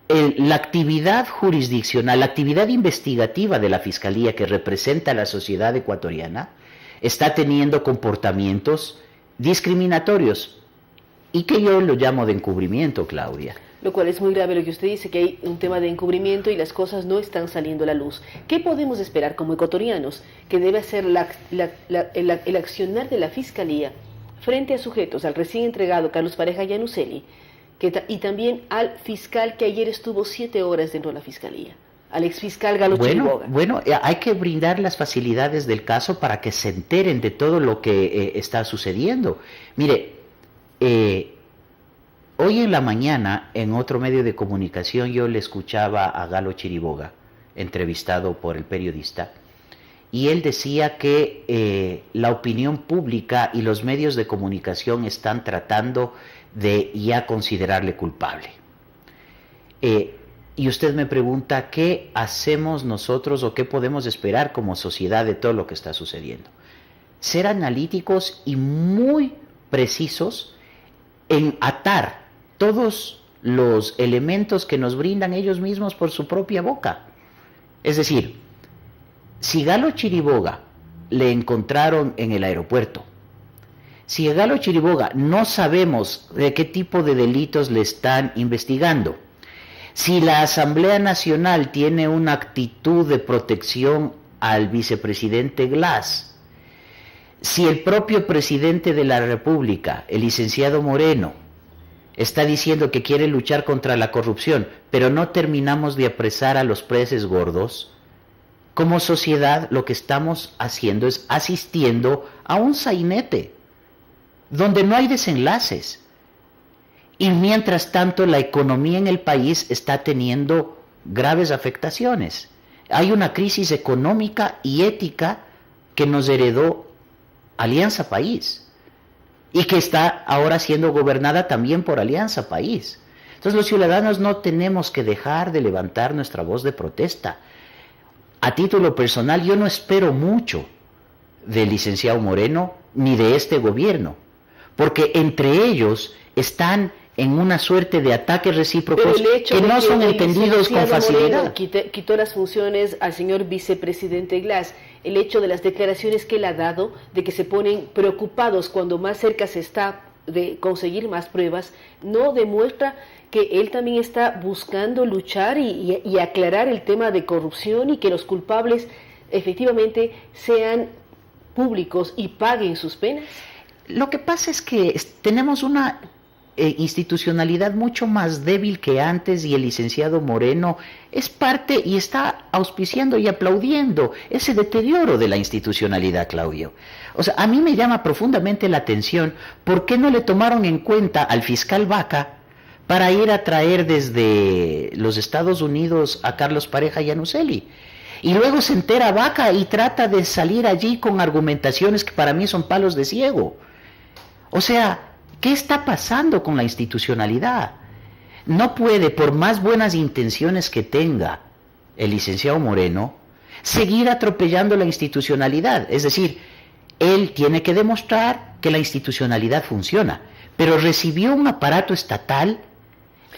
la actividad jurisdiccional, la actividad investigativa de la Fiscalía que representa a la sociedad ecuatoriana está teniendo comportamientos discriminatorios y que yo lo llamo de encubrimiento, Claudia. Lo cual es muy grave lo que usted dice, que hay un tema de encubrimiento y las cosas no están saliendo a la luz. ¿Qué podemos esperar como ecuatorianos que debe ser el accionar de la Fiscalía frente a sujetos, al recién entregado Carlos Pareja Yanuseli, y también al fiscal que ayer estuvo 7 horas dentro de la Fiscalía, al exfiscal Galo Chiriboga? Bueno, hay que brindar las facilidades del caso para que se enteren de todo lo que está sucediendo. Mire, hoy en la mañana, en otro medio de comunicación, yo le escuchaba a Galo Chiriboga, entrevistado por el periodista, y él decía que la opinión pública y los medios de comunicación están tratando de ya considerarle culpable. Y usted me pregunta, ¿qué hacemos nosotros o qué podemos esperar como sociedad de todo lo que está sucediendo? Ser analíticos y muy precisos en atar todos los elementos que nos brindan ellos mismos por su propia boca. Es decir, si Galo Chiriboga le encontraron en el aeropuerto, si a Galo Chiriboga no sabemos de qué tipo de delitos le están investigando, si la Asamblea Nacional tiene una actitud de protección al vicepresidente Glass, si el propio presidente de la República, el licenciado Moreno, está diciendo que quiere luchar contra la corrupción, pero no terminamos de apresar a los peces gordos, como sociedad lo que estamos haciendo es asistiendo a un sainete, donde no hay desenlaces. Y mientras tanto la economía en el país está teniendo graves afectaciones. Hay una crisis económica y ética que nos heredó Alianza País y que está ahora siendo gobernada también por Alianza País. Entonces los ciudadanos no tenemos que dejar de levantar nuestra voz de protesta. A título personal, yo no espero mucho del licenciado Moreno ni de este gobierno, porque entre ellos están en una suerte de ataques recíprocos que no son entendidos con facilidad. Moreno quitó las funciones al señor vicepresidente Glass. El hecho de las declaraciones que él ha dado, de que se ponen preocupados cuando más cerca se está de conseguir más pruebas, no demuestra que él también está buscando luchar y aclarar el tema de corrupción y que los culpables efectivamente sean públicos y paguen sus penas. Lo que pasa es que tenemos una institucionalidad mucho más débil que antes y el licenciado Moreno es parte y está auspiciando y aplaudiendo ese deterioro de la institucionalidad, Claudio. O sea, a mí me llama profundamente la atención por qué no le tomaron en cuenta al fiscal Vaca para ir a traer desde los Estados Unidos a Carlos Pareja y a Nuceli. Y luego se entera Vaca y trata de salir allí con argumentaciones que para mí son palos de ciego. O sea, ¿qué está pasando con la institucionalidad? No puede, por más buenas intenciones que tenga el licenciado Moreno, seguir atropellando la institucionalidad. Es decir, él tiene que demostrar que la institucionalidad funciona, pero recibió un aparato estatal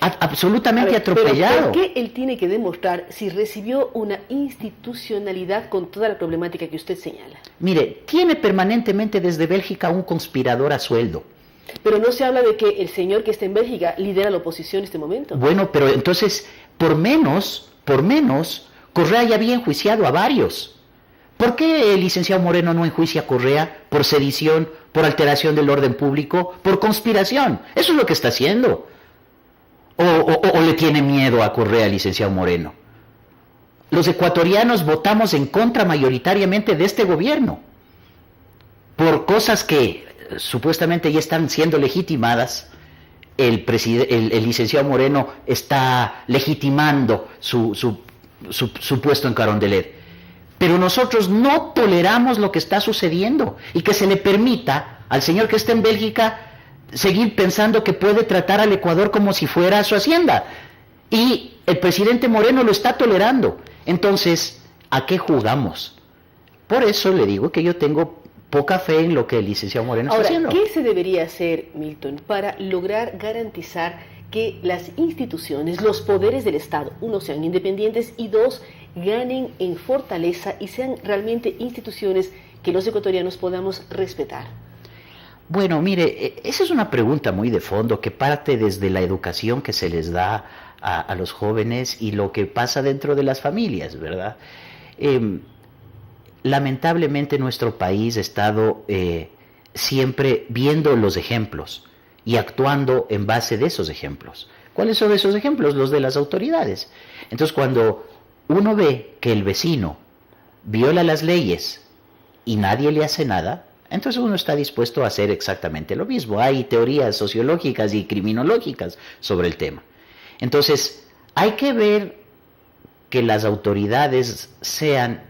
absolutamente atropellado. ¿Por qué él tiene que demostrar si recibió una institucionalidad con toda la problemática que usted señala? Mire, tiene permanentemente desde Bélgica un conspirador a sueldo. Pero no se habla de que el señor que está en Bélgica lidera la oposición en este momento. Bueno, pero entonces, por menos, Correa ya había enjuiciado a varios. ¿Por qué el licenciado Moreno no enjuicia a Correa por sedición, por alteración del orden público, por conspiración? Eso es lo que está haciendo. ¿O le tiene miedo a Correa el licenciado Moreno? Los ecuatorianos votamos en contra mayoritariamente de este gobierno por cosas que supuestamente ya están siendo legitimadas. El licenciado Moreno está legitimando su puesto en Carondelet. Pero nosotros no toleramos lo que está sucediendo y que se le permita al señor que está en Bélgica seguir pensando que puede tratar al Ecuador como si fuera su hacienda. Y el presidente Moreno lo está tolerando. Entonces, ¿a qué jugamos? Por eso le digo que yo tengo poca fe en lo que el licenciado Moreno está haciendo. ¿Qué se debería hacer, Milton, para lograr garantizar que las instituciones, los poderes del Estado, uno, sean independientes y dos, ganen en fortaleza y sean realmente instituciones que los ecuatorianos podamos respetar? Bueno, mire, esa es una pregunta muy de fondo que parte desde la educación que se les da a los jóvenes y lo que pasa dentro de las familias, ¿verdad? Lamentablemente nuestro país ha estado siempre viendo los ejemplos y actuando en base de esos ejemplos. ¿Cuáles son esos ejemplos? Los de las autoridades. Entonces, cuando uno ve que el vecino viola las leyes y nadie le hace nada, entonces uno está dispuesto a hacer exactamente lo mismo. Hay teorías sociológicas y criminológicas sobre el tema. Entonces, hay que ver que las autoridades sean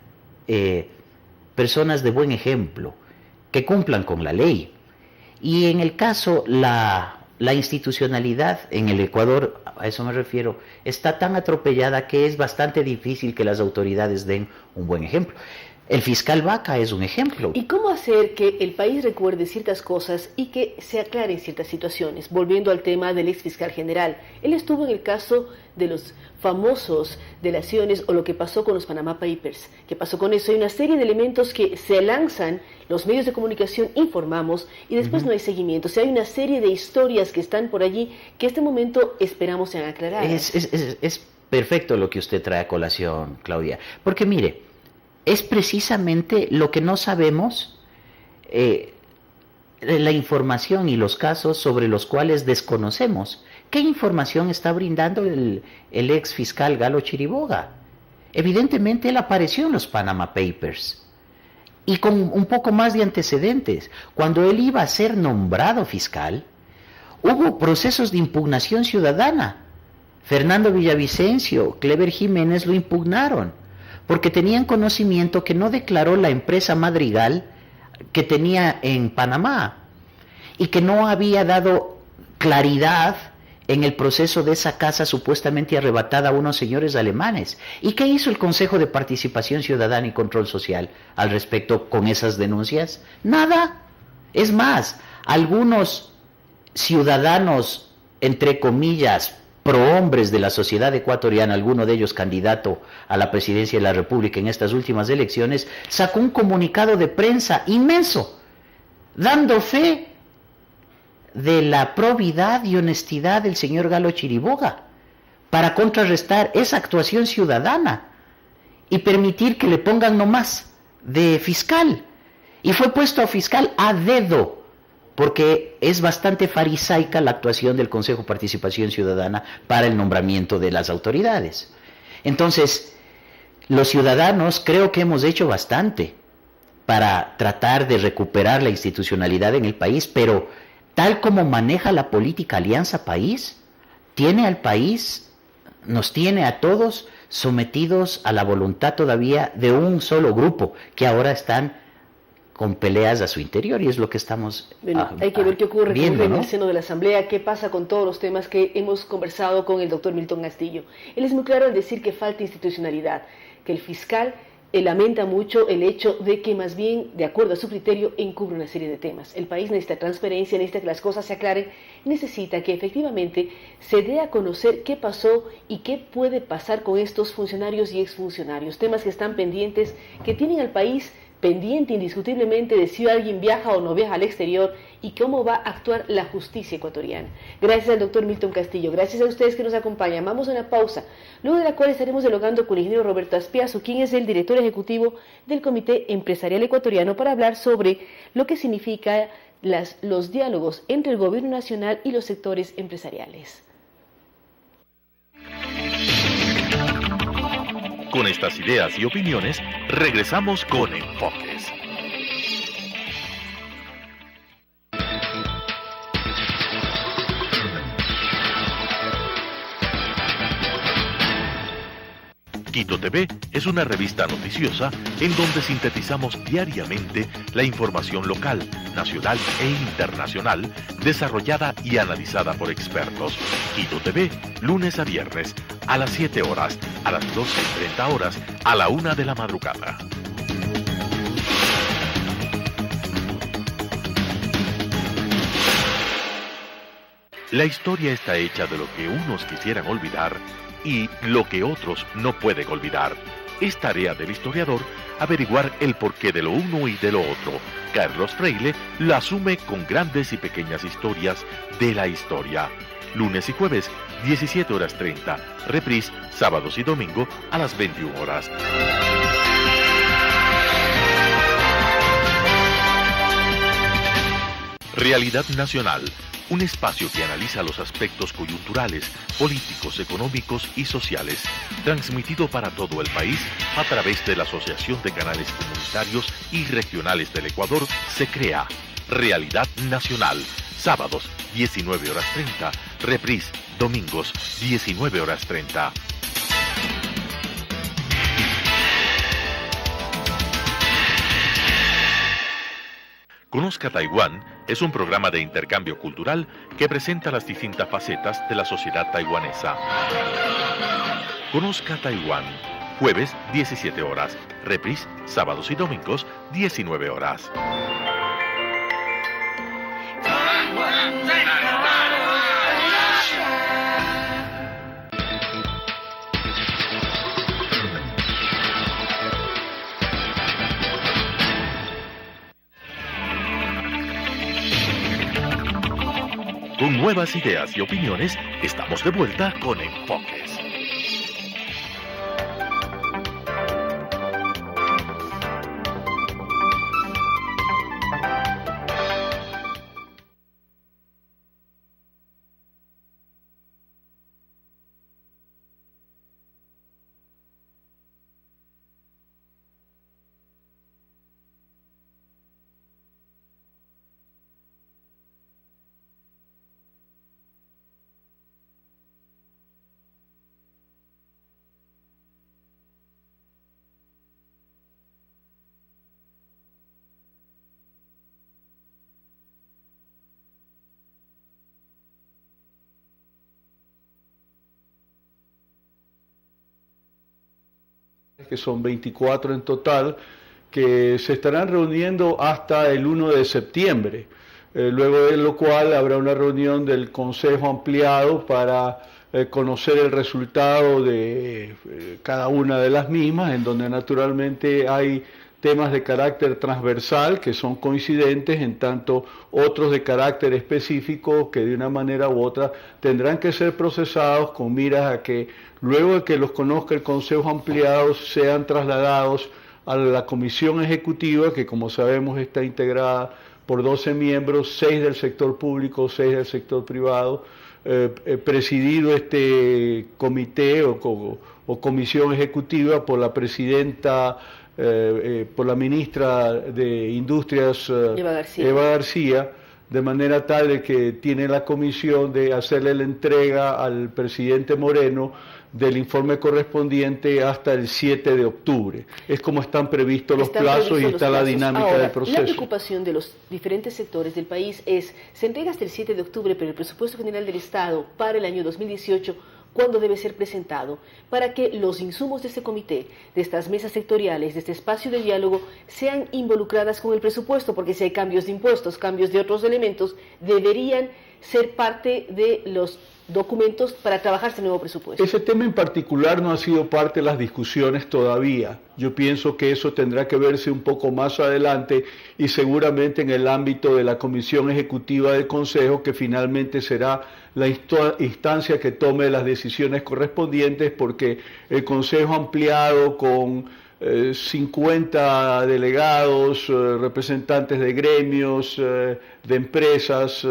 personas de buen ejemplo, que cumplan con la ley. Y en el caso, la institucionalidad en el Ecuador, a eso me refiero, está tan atropellada que es bastante difícil que las autoridades den un buen ejemplo. El fiscal Vaca es un ejemplo. ¿Y cómo hacer que el país recuerde ciertas cosas y que se aclaren ciertas situaciones? Volviendo al tema del ex fiscal general. Él estuvo en el caso de los famosos delaciones o lo que pasó con los Panama Papers. ¿Qué pasó con eso? Hay una serie de elementos que se lanzan, los medios de comunicación informamos y después no hay seguimiento. O sea, hay una serie de historias que están por allí que en este momento esperamos sean aclaradas. Es perfecto lo que usted trae a colación, Claudia. Porque mire, es precisamente lo que no sabemos, la información y los casos sobre los cuales desconocemos. ¿Qué información está brindando el ex fiscal Galo Chiriboga? Evidentemente él apareció en los Panama Papers y con un poco más de antecedentes. Cuando él iba a ser nombrado fiscal, hubo procesos de impugnación ciudadana. Fernando Villavicencio, Clever Jiménez lo impugnaron porque tenían conocimiento que no declaró la empresa Madrigal que tenía en Panamá y que no había dado claridad en el proceso de esa casa supuestamente arrebatada a unos señores alemanes. ¿Y qué hizo el Consejo de Participación Ciudadana y Control Social al respecto con esas denuncias? Nada. Es más, algunos ciudadanos entre comillas, prohombres de la sociedad ecuatoriana, alguno de ellos candidato a la presidencia de la República en estas últimas elecciones, sacó un comunicado de prensa inmenso, dando fe de la probidad y honestidad del señor Galo Chiriboga, para contrarrestar esa actuación ciudadana y permitir que le pongan nomás de fiscal. Y fue puesto a fiscal a dedo, porque es bastante farisaica la actuación del Consejo de Participación Ciudadana para el nombramiento de las autoridades. Entonces, los ciudadanos creo que hemos hecho bastante para tratar de recuperar la institucionalidad en el país, pero tal como maneja la política Alianza País, tiene al país, nos tiene a todos sometidos a la voluntad todavía de un solo grupo, que ahora están con peleas a su interior, y es lo que estamos hay que ver qué ocurre viendo, en ¿no? el seno de la Asamblea, qué pasa con todos los temas que hemos conversado con el doctor Milton Castillo. Él es muy claro al decir que falta institucionalidad, que el fiscal lamenta mucho el hecho de que más bien, de acuerdo a su criterio, encubre una serie de temas. El país necesita transparencia, necesita que las cosas se aclaren, necesita que efectivamente se dé a conocer qué pasó y qué puede pasar con estos funcionarios y exfuncionarios, temas que están pendientes, que tienen al país pendiente indiscutiblemente de si alguien viaja o no viaja al exterior y cómo va a actuar la justicia ecuatoriana. Gracias al doctor Milton Castillo, gracias a ustedes que nos acompañan. Vamos a una pausa, luego de la cual estaremos dialogando con el ingeniero Roberto Aspiazu, quien es el director ejecutivo del Comité Empresarial Ecuatoriano, para hablar sobre lo que significa los diálogos entre el gobierno nacional y los sectores empresariales. Con estas ideas y opiniones, regresamos con Enfoques. Quito TV es una revista noticiosa en donde sintetizamos diariamente la información local, nacional e internacional, desarrollada y analizada por expertos. Quito TV, lunes a viernes, a las 7 horas, a las 12:30 horas, a la 1 de la madrugada. La historia está hecha de lo que unos quisieran olvidar y lo que otros no pueden olvidar. Es tarea del historiador averiguar el porqué de lo uno y de lo otro. Carlos Freile la asume con grandes y pequeñas historias de la historia. Lunes y jueves, 17:30. Reprise, sábados y domingo a las 21 horas. Realidad Nacional. Un espacio que analiza los aspectos coyunturales, políticos, económicos y sociales, transmitido para todo el país a través de la Asociación de Canales Comunitarios y Regionales del Ecuador, se crea Realidad Nacional, sábados 19:30, reprise, domingos 19:30. Conozca Taiwán es un programa de intercambio cultural que presenta las distintas facetas de la sociedad taiwanesa. Conozca Taiwán, jueves 17 horas, reprise, sábados y domingos 19 horas. Con nuevas ideas y opiniones, estamos de vuelta con Enfoques. Que son 24 en total, que se estarán reuniendo hasta el 1 de septiembre. luego de lo cual habrá una reunión del Consejo Ampliado para conocer el resultado de cada una de las mismas, en donde naturalmente hay temas de carácter transversal que son coincidentes, en tanto otros de carácter específico que de una manera u otra tendrán que ser procesados con miras a que luego de que los conozca el Consejo Ampliado sean trasladados a la Comisión Ejecutiva, que como sabemos está integrada por 12 miembros, 6 del sector público, 6 del sector privado, presidido este comité o comisión ejecutiva por la presidenta, por la ministra de Industrias, Eva García, de manera tal de que tiene la comisión de hacerle la entrega al presidente Moreno del informe correspondiente hasta el 7 de octubre. Es como están previstos los plazos y está la dinámica del proceso. La preocupación de los diferentes sectores del país es, se entrega hasta el 7 de octubre, pero el presupuesto general del Estado para el año 2018, ¿cuándo debe ser presentado? Para que los insumos de este comité, de estas mesas sectoriales, de este espacio de diálogo, sean involucradas con el presupuesto, porque si hay cambios de impuestos, cambios de otros elementos, deberían ser parte de los documentos para trabajar este nuevo presupuesto. Ese tema en particular no ha sido parte de las discusiones todavía. Yo pienso que eso tendrá que verse un poco más adelante y seguramente en el ámbito de la Comisión Ejecutiva del Consejo, que finalmente será la instancia que tome las decisiones correspondientes, porque el Consejo Ampliado con 50 delegados, representantes de gremios, de empresas,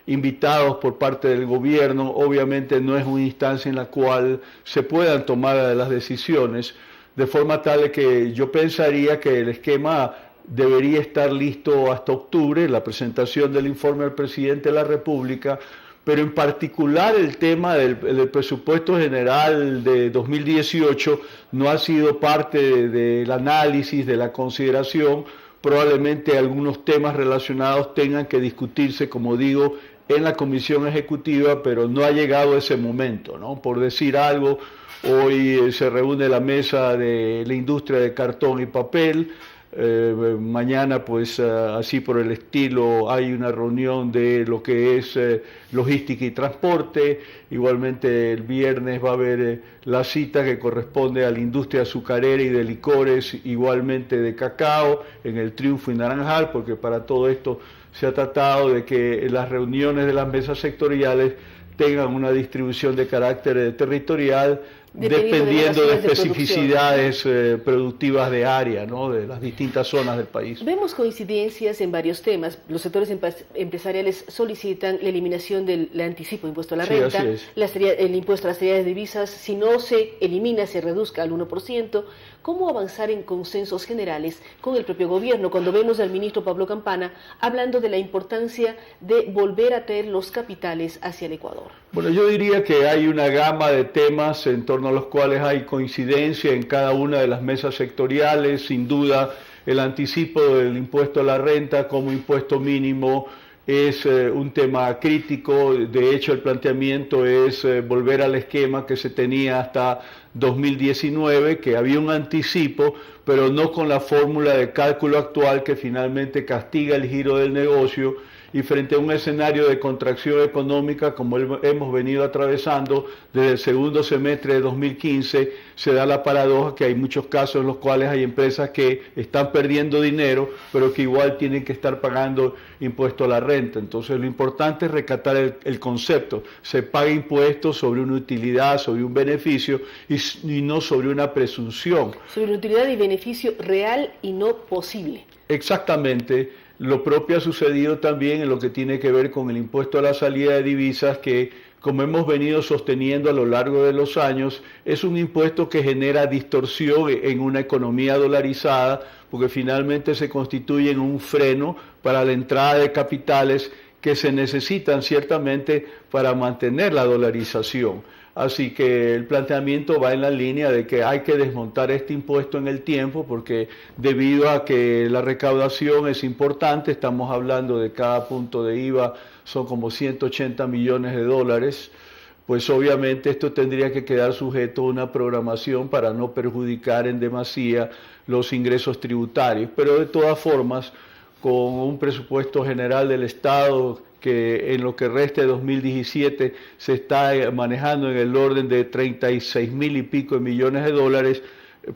invitados por parte del gobierno, obviamente no es una instancia en la cual se puedan tomar las decisiones, de forma tal que yo pensaría que el esquema debería estar listo hasta octubre, la presentación del informe al presidente de la República, pero en particular el tema del presupuesto general de 2018 no ha sido parte del análisis, de la consideración. Probablemente algunos temas relacionados tengan que discutirse, como digo, en la Comisión Ejecutiva, pero no ha llegado ese momento, ¿no? Por decir algo, hoy se reúne la mesa de la industria de cartón y papel. Mañana, pues así por el estilo, hay una reunión de lo que es logística y transporte. Igualmente el viernes va a haber la cita que corresponde a la industria azucarera y de licores, igualmente de cacao, en el Triunfo y Naranjal, porque para todo esto se ha tratado de que las reuniones de las mesas sectoriales tengan una distribución de carácter territorial, dependiendo de especificidades productivas de área, ¿no?, de las distintas zonas del país. Vemos coincidencias en varios temas. Los sectores empresariales solicitan la eliminación del anticipo impuesto a la renta, el impuesto a las salida de divisas, si no se elimina, se reduzca al 1%. ¿Cómo avanzar en consensos generales con el propio gobierno? Cuando vemos al ministro Pablo Campana hablando de la importancia de volver a traer los capitales hacia el Ecuador. Bueno, yo diría que hay una gama de temas en torno a los cuales hay coincidencia en cada una de las mesas sectoriales. Sin duda, el anticipo del impuesto a la renta como impuesto mínimo es un tema crítico. De hecho, el planteamiento es volver al esquema que se tenía hasta 2019, que había un anticipo, pero no con la fórmula de cálculo actual que finalmente castiga el giro del negocio, y frente a un escenario de contracción económica como hemos venido atravesando desde el segundo semestre de 2015, se da la paradoja que hay muchos casos en los cuales hay empresas que están perdiendo dinero, pero que igual tienen que estar pagando impuesto a la renta. Entonces lo importante es rescatar el concepto: se paga impuestos sobre una utilidad, sobre un beneficio y no sobre una presunción. Sobre utilidad y beneficio real y no posible. Exactamente. Lo propio ha sucedido también en lo que tiene que ver con el impuesto a la salida de divisas, que, como hemos venido sosteniendo a lo largo de los años, es un impuesto que genera distorsión en una economía dolarizada, porque finalmente se constituye en un freno para la entrada de capitales que se necesitan ciertamente para mantener la dolarización. Así que el planteamiento va en la línea de que hay que desmontar este impuesto en el tiempo, porque debido a que la recaudación es importante, estamos hablando de cada punto de IVA, son como 180 millones de dólares, pues obviamente esto tendría que quedar sujeto a una programación para no perjudicar en demasía los ingresos tributarios. Pero de todas formas, con un presupuesto general del Estado que en lo que resta de 2017 se está manejando en el orden de 36.000 y pico de millones de dólares,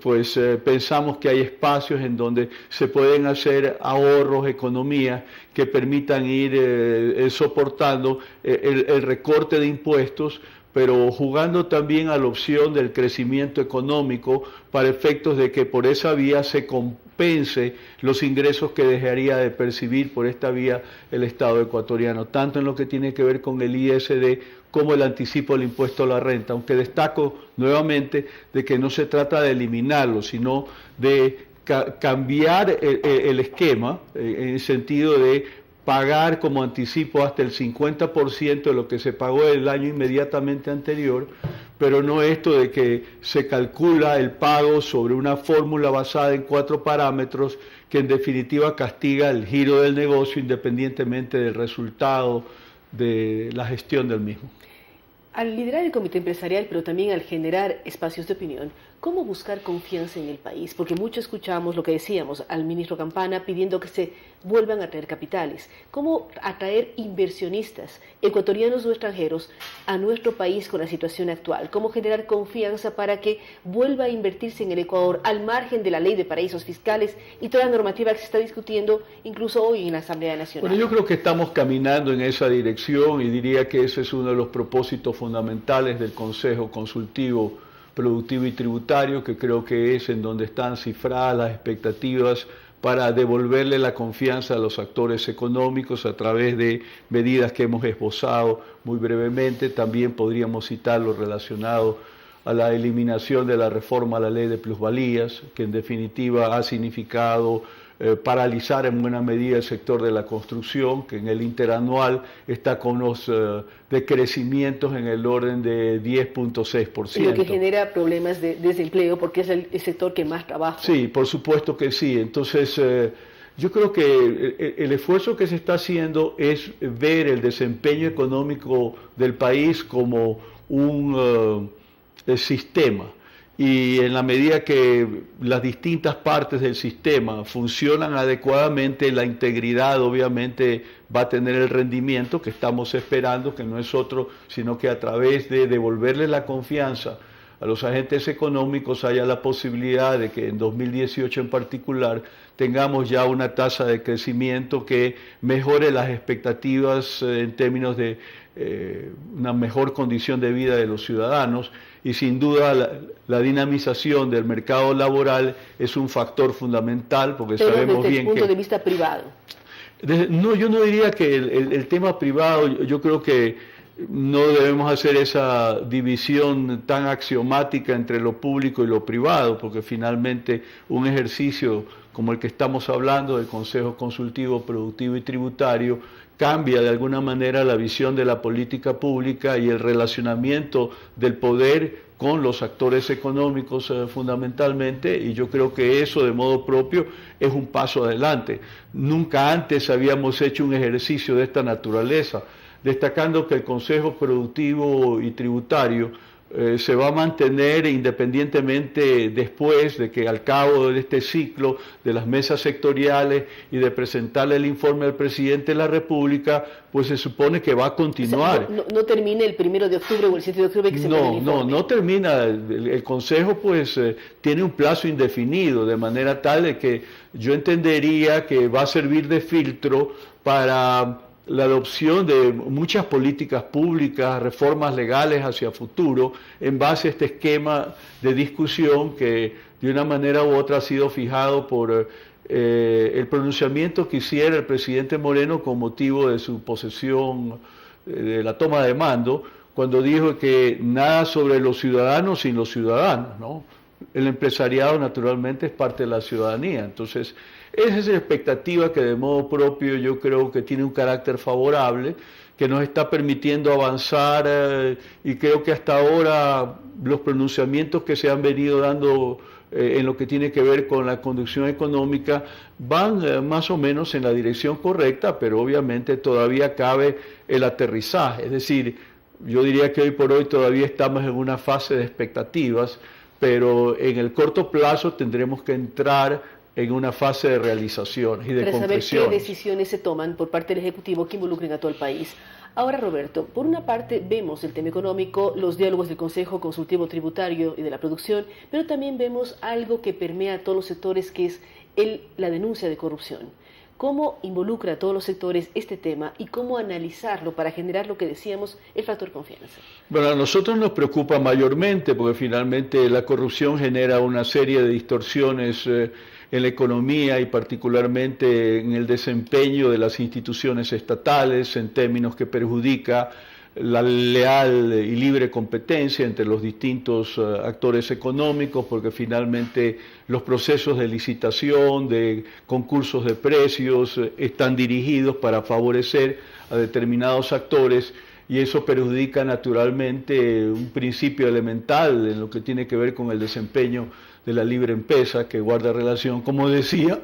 pues pensamos que hay espacios en donde se pueden hacer ahorros, economías que permitan ir soportando el recorte de impuestos, pero jugando también a la opción del crecimiento económico para efectos de que por esa vía se compense los ingresos que dejaría de percibir por esta vía el Estado ecuatoriano, tanto en lo que tiene que ver con el ISD como el anticipo del impuesto a la renta, aunque destaco nuevamente de que no se trata de eliminarlo, sino de cambiar el esquema en el sentido de pagar como anticipo hasta el 50% de lo que se pagó el año inmediatamente anterior, pero no esto de que se calcula el pago sobre una fórmula basada en 4 parámetros que en definitiva castiga el giro del negocio independientemente del resultado de la gestión del mismo. Al liderar el comité empresarial, pero también al generar espacios de opinión, ¿cómo buscar confianza en el país? Porque mucho escuchamos lo que decíamos al ministro Campana pidiendo que se vuelvan a traer capitales. ¿Cómo atraer inversionistas, ecuatorianos o extranjeros, a nuestro país con la situación actual? ¿Cómo generar confianza para que vuelva a invertirse en el Ecuador al margen de la ley de paraísos fiscales y toda la normativa que se está discutiendo incluso hoy en la Asamblea Nacional? Bueno, yo creo que estamos caminando en esa dirección y diría que ese es uno de los propósitos fundamentales del Consejo Consultivo Productivo y Tributario, que creo que es en donde están cifradas las expectativas para devolverle la confianza a los actores económicos a través de medidas que hemos esbozado muy brevemente. También podríamos citar lo relacionado a la eliminación de la reforma a la ley de plusvalías, que en definitiva ha significado paralizar en buena medida el sector de la construcción, que en el interanual está con unos decrecimientos en el orden de 10.6%. Lo que genera problemas de desempleo porque es el sector que más trabaja. Sí, por supuesto que sí. Entonces, yo creo que el esfuerzo que se está haciendo es ver el desempeño económico del país como un sistema. Y en la medida que las distintas partes del sistema funcionan adecuadamente, la integridad obviamente va a tener el rendimiento que estamos esperando, que no es otro, sino que a través de devolverle la confianza a los agentes económicos haya la posibilidad de que en 2018 en particular tengamos ya una tasa de crecimiento que mejore las expectativas en términos de una mejor condición de vida de los ciudadanos. Y sin duda la dinamización del mercado laboral es un factor fundamental porque pero sabemos desde bien el punto que... de vista privado. No, yo no diría que el tema privado, yo creo que no debemos hacer esa división tan axiomática entre lo público y lo privado, porque finalmente un ejercicio como el que estamos hablando del Consejo Consultivo Productivo y Tributario cambia de alguna manera la visión de la política pública y el relacionamiento del poder con los actores económicos fundamentalmente, y yo creo que eso de modo propio es un paso adelante. Nunca antes habíamos hecho un ejercicio de esta naturaleza, destacando que el Consejo Productivo y Tributario se va a mantener independientemente después de que al cabo de este ciclo de las mesas sectoriales y de presentarle el informe al presidente de la República, pues se supone que va a continuar. O sea, no termine el 1 de octubre o el 7 de octubre que se pone el informe. No termina. El Consejo pues tiene un plazo indefinido, de manera tal de que yo entendería que va a servir de filtro para la adopción de muchas políticas públicas, reformas legales hacia futuro, en base a este esquema de discusión que de una manera u otra ha sido fijado por el pronunciamiento que hiciera el presidente Moreno con motivo de su posesión, de la toma de mando, cuando dijo que nada sobre los ciudadanos sin los ciudadanos, ¿no? El empresariado naturalmente es parte de la ciudadanía. Entonces, esa es la expectativa que de modo propio yo creo que tiene un carácter favorable, que nos está permitiendo avanzar y creo que hasta ahora los pronunciamientos que se han venido dando en lo que tiene que ver con la conducción económica van más o menos en la dirección correcta, pero obviamente todavía cabe el aterrizaje. Es decir, yo diría que hoy por hoy todavía estamos en una fase de expectativas, pero en el corto plazo tendremos que entrar en una fase de realizaciones y de para saber concreciones. qué decisiones se toman por parte del Ejecutivo que involucren a todo el país. Ahora, Roberto, por una parte vemos el tema económico, los diálogos del Consejo Consultivo Tributario y de la producción, pero también vemos algo que permea a todos los sectores, que es la denuncia de corrupción. ¿Cómo involucra a todos los sectores este tema y cómo analizarlo para generar lo que decíamos, el factor confianza? Bueno, a nosotros nos preocupa mayormente porque finalmente la corrupción genera una serie de distorsiones en la economía y particularmente en el desempeño de las instituciones estatales en términos que perjudica la leal y libre competencia entre los distintos actores económicos, porque finalmente los procesos de licitación, de concursos de precios, están dirigidos para favorecer a determinados actores y eso perjudica naturalmente un principio elemental en lo que tiene que ver con el desempeño de la libre empresa, que guarda relación, como decía,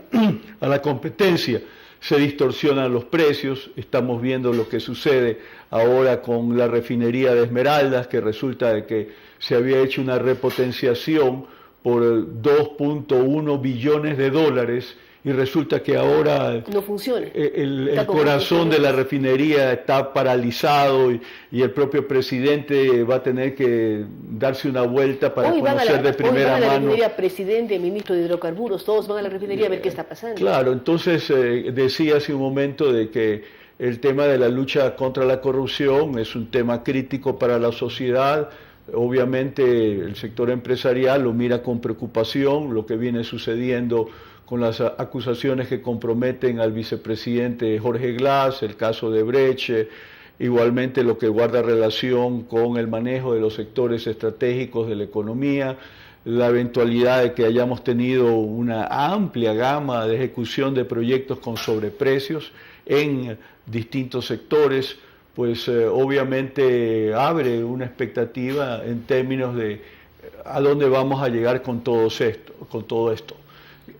a la competencia. Se distorsionan los precios, estamos viendo lo que sucede ahora con la refinería de Esmeraldas, que resulta de que se había hecho una repotenciación por 2.1 billones de dólares y resulta que ahora no funciona. El corazón de la refinería está paralizado y el propio presidente va a tener que darse una vuelta para conocer de primera mano. Hoy van a la refinería, presidente, ministro de hidrocarburos, todos van a la refinería a ver qué está pasando. Claro, entonces decía hace un momento de que el tema de la lucha contra la corrupción es un tema crítico para la sociedad. Obviamente el sector empresarial lo mira con preocupación, lo que viene sucediendo con las acusaciones que comprometen al vicepresidente Jorge Glass, el caso de Brecht, igualmente lo que guarda relación con el manejo de los sectores estratégicos de la economía, la eventualidad de que hayamos tenido una amplia gama de ejecución de proyectos con sobreprecios en distintos sectores, pues obviamente abre una expectativa en términos de a dónde vamos a llegar con todo esto.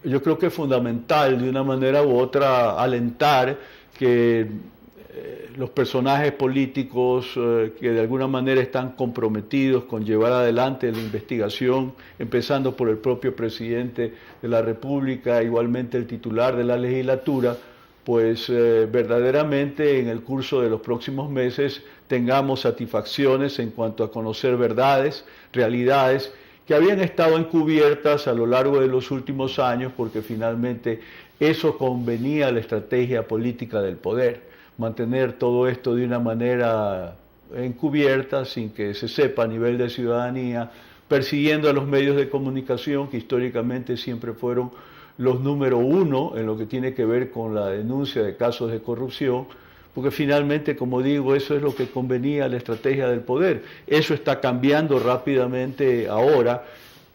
Yo creo que es fundamental de una manera u otra alentar que los personajes políticos que de alguna manera están comprometidos con llevar adelante la investigación, empezando por el propio presidente de la República, igualmente el titular de la legislatura, pues verdaderamente en el curso de los próximos meses tengamos satisfacciones en cuanto a conocer verdades, realidades que habían estado encubiertas a lo largo de los últimos años porque finalmente eso convenía a la estrategia política del poder, mantener todo esto de una manera encubierta sin que se sepa a nivel de ciudadanía, persiguiendo a los medios de comunicación que históricamente siempre fueron los número uno en lo que tiene que ver con la denuncia de casos de corrupción, porque finalmente, como digo, eso es lo que convenía a la estrategia del poder. Eso está cambiando rápidamente ahora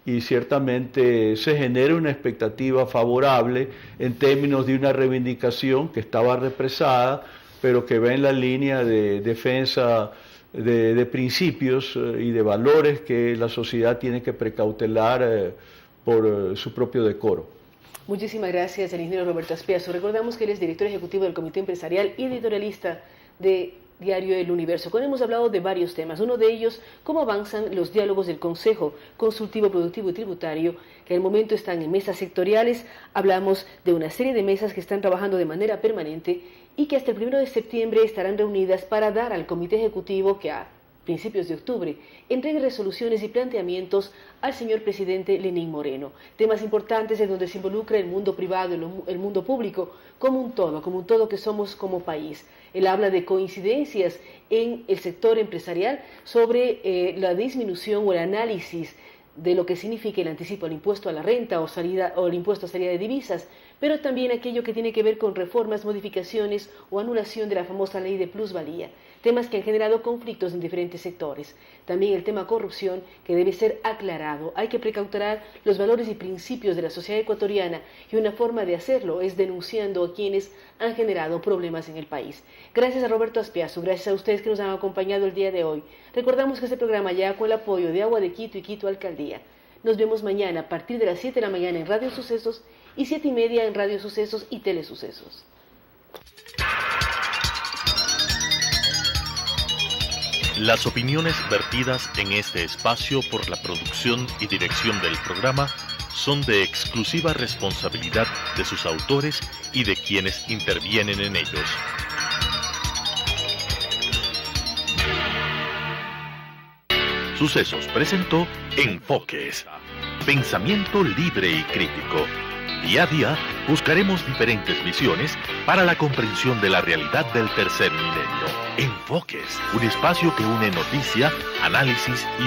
y ciertamente se genera una expectativa favorable en términos de una reivindicación que estaba represada, pero que va en la línea de defensa de principios y de valores que la sociedad tiene que precautelar por su propio decoro. Muchísimas gracias, el ingeniero Roberto Aspiazu. Recordamos que él es director ejecutivo del Comité Empresarial y editorialista de Diario El Universo. Con él hemos hablado de varios temas. Uno de ellos, cómo avanzan los diálogos del Consejo Consultivo Productivo y Tributario, que en el momento están en mesas sectoriales. Hablamos de una serie de mesas que están trabajando de manera permanente y que hasta el 1 de septiembre estarán reunidas para dar al Comité Ejecutivo, que a principios de octubre, entregue resoluciones y planteamientos al señor presidente Lenín Moreno. Temas importantes en donde se involucra el mundo privado y el mundo público como un todo que somos como país. Él habla de coincidencias en el sector empresarial sobre la disminución o el análisis de lo que significa el anticipo al impuesto a la renta o el impuesto a salida de divisas, pero también aquello que tiene que ver con reformas, modificaciones o anulación de la famosa ley de plusvalía, temas que han generado conflictos en diferentes sectores. También el tema corrupción, que debe ser aclarado. Hay que precautelar los valores y principios de la sociedad ecuatoriana y una forma de hacerlo es denunciando a quienes han generado problemas en el país. Gracias a Roberto Aspiazu, gracias a ustedes que nos han acompañado el día de hoy. Recordamos que este programa llega con el apoyo de Agua de Quito y Quito Alcaldía. Nos vemos mañana a partir de las 7 de la mañana en Radio Sucesos y 7:30 en Radio Sucesos y Telesucesos. Las opiniones vertidas en este espacio por la producción y dirección del programa son de exclusiva responsabilidad de sus autores y de quienes intervienen en ellos. Sucesos presentó Enfoques. Pensamiento libre y crítico. Día a día buscaremos diferentes visiones para la comprensión de la realidad del tercer milenio. Enfoques, un espacio que une noticia, análisis y